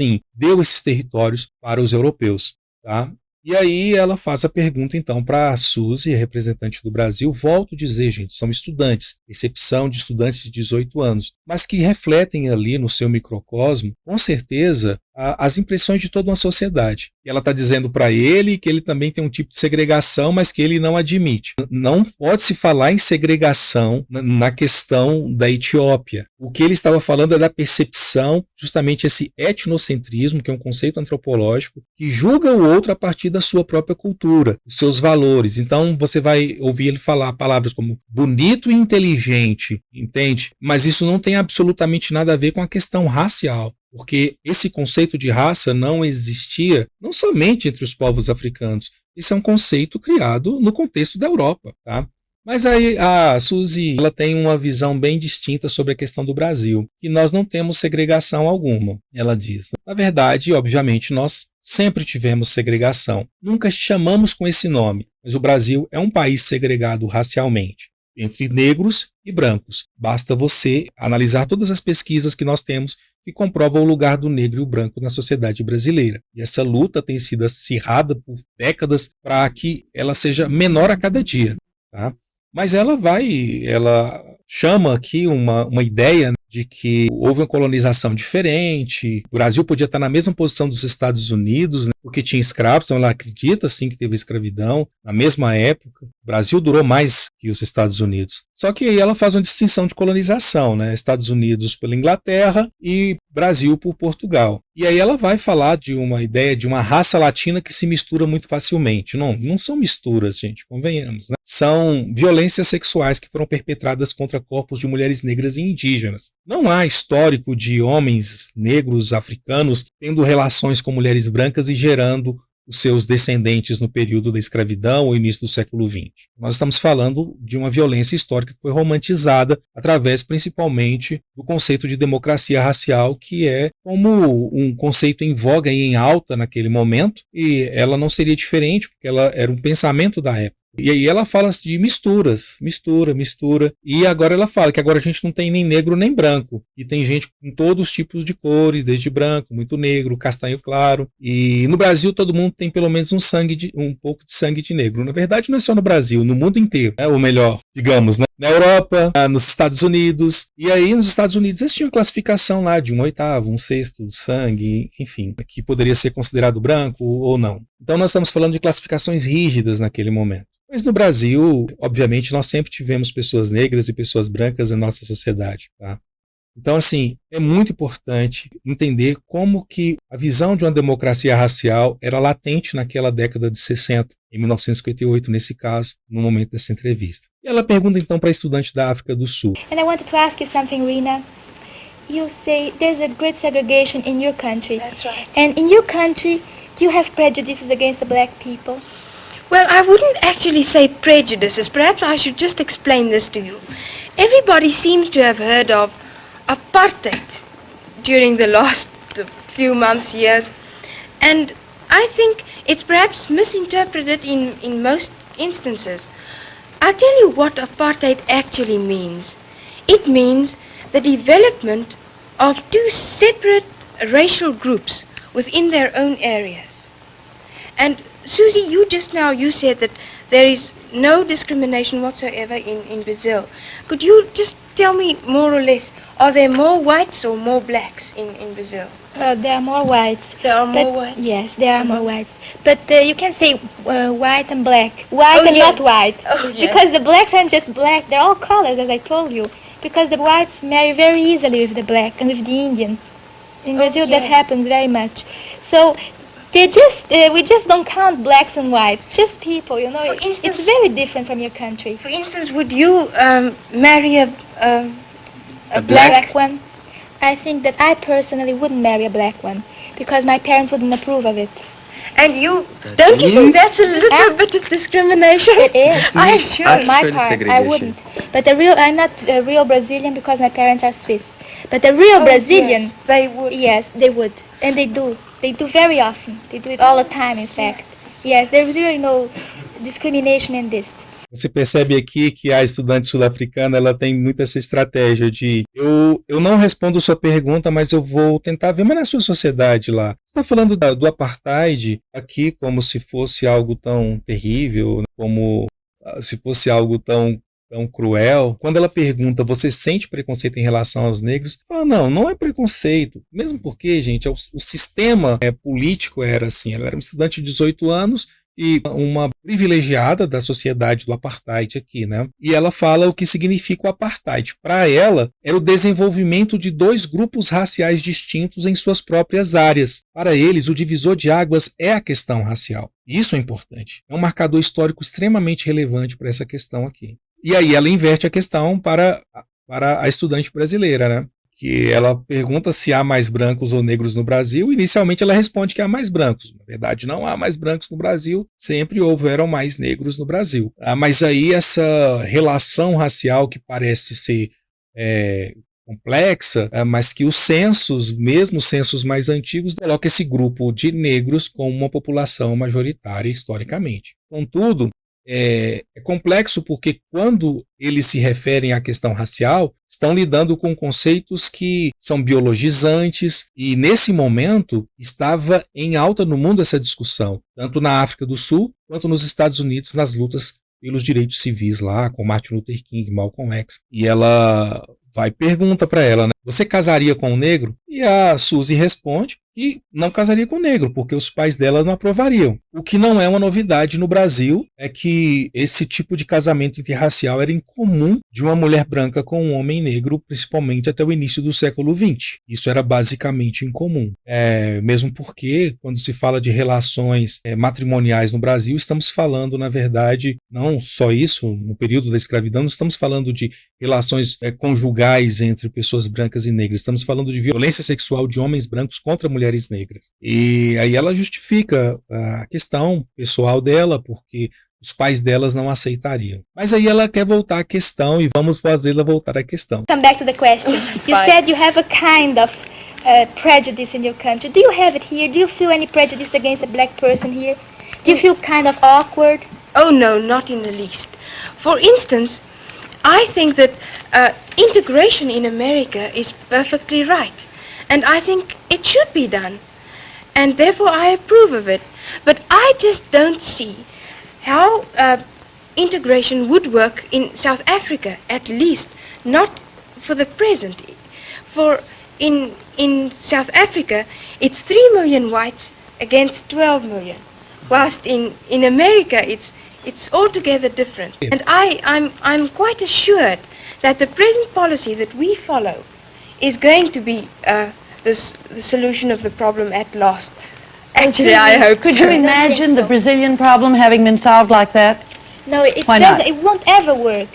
para os europeus, tá? E aí ela faz a pergunta então para a Suzy, representante do Brasil. Volto a dizer, gente, são estudantes, exceção de estudantes de 18 anos, mas que refletem ali no seu microcosmo, com certeza, as impressões de toda uma sociedade. E ela está dizendo para ele que ele também tem um tipo de segregação, mas que ele não admite. Não pode se falar em segregação na questão da Etiópia. O que ele estava falando é da percepção, justamente esse etnocentrismo, que é um conceito antropológico, que julga o outro a partir da sua própria cultura, os seus valores. Então você vai ouvir ele falar palavras como bonito e inteligente, entende? Mas isso não tem absolutamente nada a ver com a questão racial. Porque esse conceito de raça não existia não somente entre os povos africanos. Esse é um conceito criado no contexto da Europa. Tá? Mas aí a Suzy ela tem uma visão bem distinta sobre a questão do Brasil, que nós não temos segregação alguma, ela diz. Na verdade, obviamente, nós sempre tivemos segregação. Nunca chamamos com esse nome, mas o Brasil é um país segregado racialmente, entre negros e brancos. Basta você analisar todas as pesquisas que nós temos que comprovam o lugar do negro e o branco na sociedade brasileira. E essa luta tem sido acirrada por décadas para que ela seja menor a cada dia. Tá? Mas ela chama aqui uma ideia de que houve uma colonização diferente, o Brasil podia estar na mesma posição dos Estados Unidos, né, porque tinha escravos, então ela acredita sim que teve escravidão na mesma época. O Brasil durou mais que os Estados Unidos. Só que aí ela faz uma distinção de colonização, né? Estados Unidos pela Inglaterra e Brasil por Portugal. E aí ela vai falar de uma ideia de uma raça latina que se mistura muito facilmente. Não são misturas, gente, convenhamos, né? São violências sexuais que foram perpetradas contra corpos de mulheres negras e indígenas. Não há histórico de homens negros africanos tendo relações com mulheres brancas e gerando os seus descendentes no período da escravidão ou início do século XX. Nós estamos falando de uma violência histórica que foi romantizada através principalmente do conceito de democracia racial, que é como um conceito em voga e em alta naquele momento, e ela não seria diferente porque ela era um pensamento da época. E aí ela fala de mistura. E agora ela fala que agora a gente não tem nem negro nem branco. E tem gente com todos os tipos de cores, desde branco, muito negro, castanho claro. E no Brasil todo mundo tem pelo menos um pouco de sangue de negro. Na verdade não é só no Brasil, no mundo inteiro. Ou melhor, digamos, né? Na Europa, nos Estados Unidos. E aí nos Estados Unidos eles tinham classificação lá de 1/8, 1/6 sangue, enfim, que poderia ser considerado branco ou não. Então nós estamos falando de classificações rígidas naquele momento. Mas no Brasil, obviamente, nós sempre tivemos pessoas negras e pessoas brancas na nossa sociedade. Tá? Então, assim, é muito importante entender como que a visão de uma democracia racial era latente naquela década de 60, em 1958, nesse caso, no momento dessa entrevista. E ela pergunta, então, para a estudante da África do Sul. And I wanted to ask you something, Rina. You say there's a great segregation in your country. That's right. And in your country, do you have prejudices against the black people? Well, I wouldn't actually say prejudices. Perhaps I should just explain this to you. Everybody seems to have heard of apartheid during the last few months, years. And I think it's perhaps misinterpreted in most instances. I'll tell you what apartheid actually means. It means the development of two separate racial groups within their own areas. And Susie, you said that there is no discrimination whatsoever in Brazil. Could you just tell me more or less, are there more whites or more blacks in Brazil? There are more whites. There are more whites? Yes, there are more whites. But you can say white and black. White Oh, and yes. not white. Oh, yes. Because the blacks aren't just black, they're all colors, as I told you. Because the whites marry very easily with the black and with the Indians. In Brazil, that yes. happens very much. So we just don't count blacks and whites, just people, you know. For instance- It's very different from your country. For instance, would you marry a black? one? I think that I personally wouldn't marry a black one because my parents wouldn't approve of it. And you, don't you think that's a little bit of discrimination? It is. I'm sure. On my Actual part, I segregation. wouldn't. But I'm not a real Brazilian because my parents are Swiss. But the real Brazilian, Yes, they would. yes, they would. And they do. They do very often. They do it all the time, in fact. Yes, there's really no discrimination in this. Você percebe aqui que a estudante sul-africana ela tem muito essa estratégia de eu não respondo sua pergunta, mas eu vou tentar ver, mas na sua sociedade lá. Você está falando do apartheid aqui como se fosse algo tão terrível, como se fosse algo tão tão cruel. Quando ela pergunta, você sente preconceito em relação aos negros? Fala, não é preconceito. Mesmo porque, gente, o sistema político era assim. Ela era uma estudante de 18 anos e uma privilegiada da sociedade do apartheid aqui, né? E ela fala o que significa o apartheid. Para ela, era o desenvolvimento de dois grupos raciais distintos em suas próprias áreas. Para eles, o divisor de águas é a questão racial. Isso é importante. É um marcador histórico extremamente relevante para essa questão aqui. E aí ela inverte a questão para a estudante brasileira, né? Que ela pergunta se há mais brancos ou negros no Brasil. Inicialmente ela responde que há mais brancos. Na verdade, não há mais brancos no Brasil, sempre houveram mais negros no Brasil. Mas aí essa relação racial que parece ser complexa, mas que os censos, mesmo os censos mais antigos, colocam esse grupo de negros como uma população majoritária historicamente. Contudo, é complexo porque quando eles se referem à questão racial, estão lidando com conceitos que são biologizantes e nesse momento estava em alta no mundo essa discussão, tanto na África do Sul quanto nos Estados Unidos nas pelos direitos civis lá, com Martin Luther King, Malcolm X. E ela pergunta para ela, né, você casaria com um negro? E a Suzy responde que não casaria com um negro, porque os pais dela não aprovariam. O que não é uma novidade no Brasil é que esse tipo de casamento interracial era incomum de uma mulher branca com um homem negro, principalmente até o início do século XX. Isso era basicamente incomum. Mesmo porque, quando se fala de relações matrimoniais no Brasil, estamos falando, na verdade, não só isso, no período da escravidão, não estamos falando de relações conjugais entre pessoas brancas e negras, estamos falando de violência sexual de homens brancos contra mulheres negras. E aí ela justifica a questão pessoal dela, porque os pais delas não aceitariam. Mas aí ela quer voltar à questão e vamos fazê-la voltar à questão. Come back to the question. You said you have a kind of prejudice in your country. Do you have it here? Do you feel any prejudice against a black person here? Do you feel kind of awkward? Oh no, not in the least. For instance, I think that integration in America is perfectly right. And I think it should be done. And therefore I approve of it. But I just don't see how integration would work in South Africa, at least not for the present. For in South Africa, it's 3 million whites against 12 million. Whilst in America, it's altogether different. And I'm quite assured that the present policy that we follow is going to be the solution of the problem at last. Actually, I hope Could so. you imagine the so. Brazilian problem having been solved like that? No, it Why doesn't. not? It won't ever work.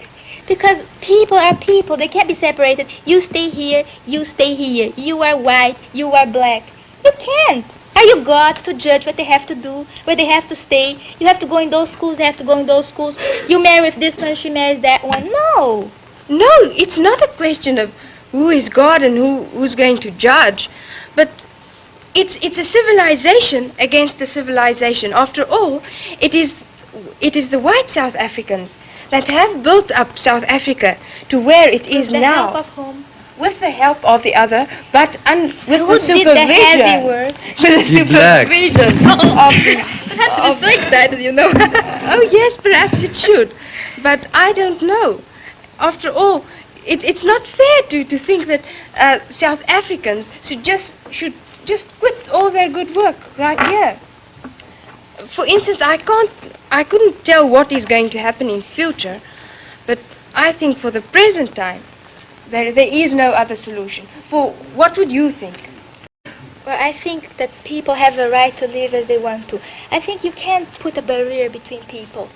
Because people are people. They can't be separated. You stay here, you stay here. You are white, you are black. You can't. Are you God to judge what they have to do, where they have to stay? You have to go in those schools, they have to go in those schools. You marry with this one, she marries that one. No. No, it's not a question of who is God and who's going to judge, but it's a civilization against a civilization. After all, it is the white South Africans that have built up South Africa to where it is With the now. help of whom? With the help of the other, but with Who the did the heavy supervision. work? With the You black. supervision of the. I'm so excited, you know. Oh yes, perhaps it should, but I don't know. After all, it's not fair to think that South Africans should just quit all their good work right here. For instance, I couldn't tell what is going to happen in future, but I think for the present time, there is no other solution. For what would you think? Well, I think that people have a right to live as they want to. I think you can't put a barrier between people.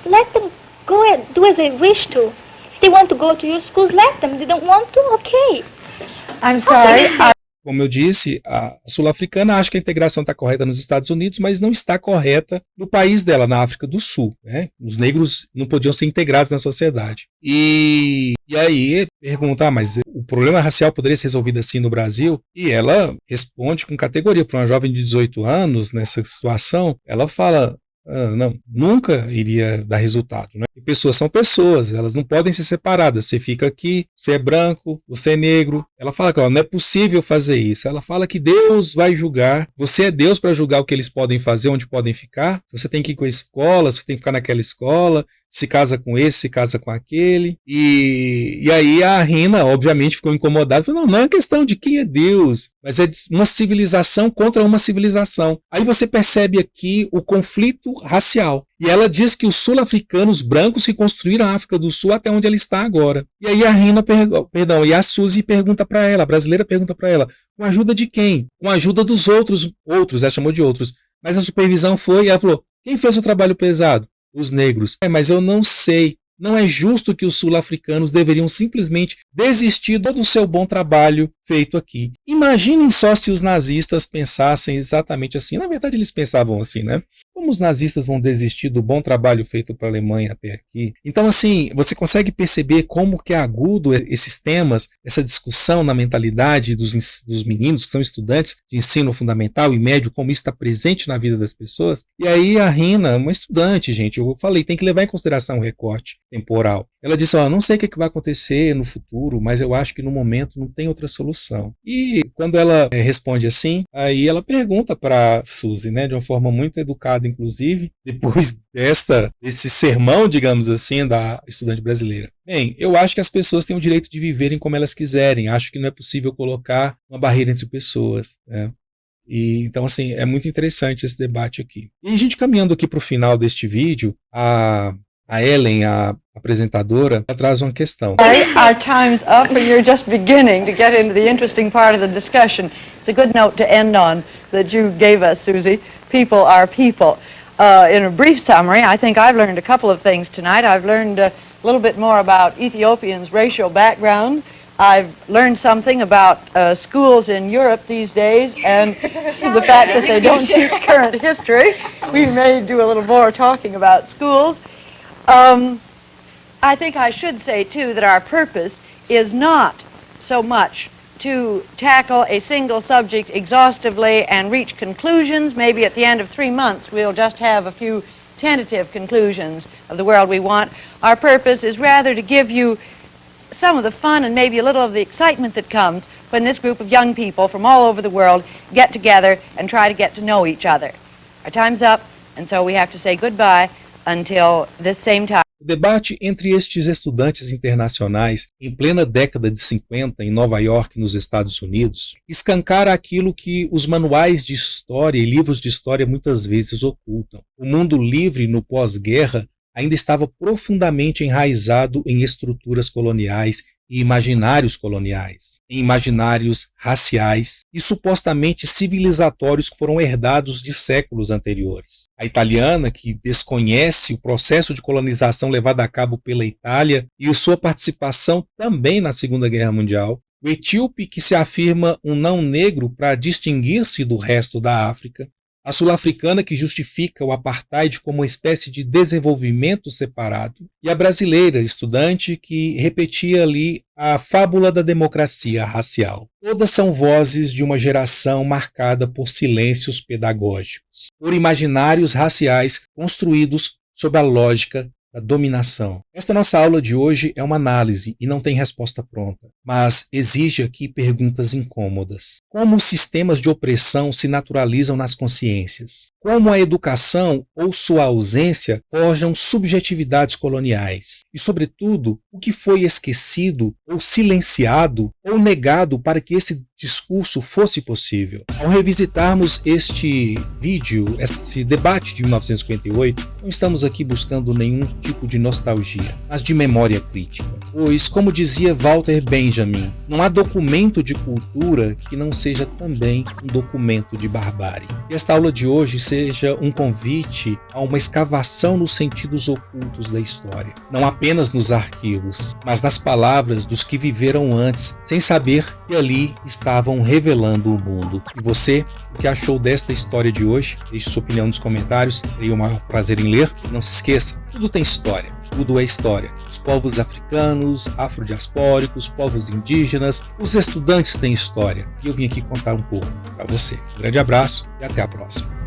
Let them go and do as they wish to. If they want to go to your schools, let them. If they don't want to, okay. I'm sorry. Como eu disse, a sul-africana acha que a integração está correta nos Estados Unidos, mas não está correta no país dela, na África do Sul, né? Os negros não podiam ser integrados na sociedade. E aí pergunta, mas o problema racial poderia ser resolvido assim no Brasil? E ela responde com categoria para uma jovem de 18 anos nessa situação. Ela fala, não, nunca iria dar resultado, né? E pessoas são pessoas, elas não podem ser separadas. Você fica aqui, você é branco, você é negro. Ela fala que ó, não é possível fazer isso. Ela fala que Deus vai julgar. Você é Deus para julgar o que eles podem fazer, onde podem ficar. Você tem que ir com a escola, você tem que ficar naquela escola. Se casa com esse, se casa com aquele. E aí a Rina, obviamente, ficou incomodada. Falou, não é questão de quem é Deus, mas é uma civilização contra uma civilização. Aí você percebe aqui o conflito racial. E ela diz que os sul-africanos brancos que construíram a África do Sul até onde ela está agora. E aí a Rina, e a Suzy pergunta para ela, a brasileira pergunta para ela, com a ajuda de quem? Com a ajuda dos outros, ela chamou de outros. Mas a supervisão foi, e ela falou, quem fez o trabalho pesado? Os negros. Mas eu não sei. Não é justo que os sul-africanos deveriam simplesmente desistir do seu bom trabalho feito aqui. Imaginem só se os nazistas pensassem exatamente assim. Na verdade, eles pensavam assim, né? Como os nazistas vão desistir do bom trabalho feito para a Alemanha até aqui? Então, assim, você consegue perceber como que é agudo esses temas, essa discussão na mentalidade dos meninos que são estudantes de ensino fundamental e médio, como isso está presente na vida das pessoas. E aí a Rina, uma estudante, gente, eu falei, tem que levar em consideração o recorte temporal. Ela disse, não sei o que vai acontecer no futuro, mas eu acho que no momento não tem outra solução. E quando ela responde assim, aí ela pergunta para Suzy, né, de uma forma muito educada, inclusive, depois desse sermão, digamos assim, da estudante brasileira. Bem, eu acho que as pessoas têm o direito de viverem como elas quiserem. Acho que não é possível colocar uma barreira entre pessoas, né? E, então, assim, é muito interessante esse debate aqui. E a gente caminhando aqui para o final deste vídeo, a Ellen, a apresentadora, ela traz uma questão. Our time's up and you're just beginning to get into the interesting part of the discussion. It's a good note to end on that you gave us, Suzy. People are people. In a brief summary, I think I've learned a couple of things tonight. I've learned a little bit more about Ethiopians' racial background. I've learned something about schools in Europe these days, and the fact that they don't teach current history. We may do a little more talking about schools. I think I should say, too, that our purpose is not so much to tackle a single subject exhaustively and reach conclusions. Maybe at the end of 3 months we'll just have a few tentative conclusions of the world we want. Our purpose is rather to give you some of the fun and maybe a little of the excitement that comes when this group of young people from all over the world get together and try to get to know each other. Our time's up, and so we have to say goodbye until this same time. O debate entre estes estudantes internacionais em plena década de 50 em Nova York, nos Estados Unidos, escancara aquilo que os manuais de história e livros de história muitas vezes ocultam. O mundo livre no pós-guerra ainda estava profundamente enraizado em estruturas coloniais e imaginários coloniais, em imaginários raciais e supostamente civilizatórios que foram herdados de séculos anteriores. A italiana, que desconhece o processo de colonização levado a cabo pela Itália e sua participação também na Segunda Guerra Mundial, o etíope, que se afirma um não negro para distinguir-se do resto da África, a sul-africana, que justifica o apartheid como uma espécie de desenvolvimento separado, e a brasileira, estudante, que repetia ali a fábula da democracia racial. Todas são vozes de uma geração marcada por silêncios pedagógicos, por imaginários raciais construídos sob a lógica da dominação. Esta nossa aula de hoje é uma análise e não tem resposta pronta, mas exige aqui perguntas incômodas. Como os sistemas de opressão se naturalizam nas consciências? Como a educação ou sua ausência forjam subjetividades coloniais? E, sobretudo, o que foi esquecido ou silenciado ou negado para que esse discurso fosse possível? Ao revisitarmos este vídeo, esse debate de 1958, não estamos aqui buscando nenhum tipo de nostalgia, mas de memória crítica. Pois, como dizia Walter Benjamin, não há documento de cultura que não seja também um documento de barbárie. Que esta aula de hoje seja um convite a uma escavação nos sentidos ocultos da história, não apenas nos arquivos, mas nas palavras dos que viveram antes, sem saber que ali estavam revelando o mundo. E você, o que achou desta história de hoje? Deixe sua opinião nos comentários, teria o maior prazer em ler. Não se esqueça, tudo tem história. Tudo é história. Os povos africanos, afrodiaspóricos, povos indígenas, os estudantes têm história. E eu vim aqui contar um pouco para você. Um grande abraço e até a próxima.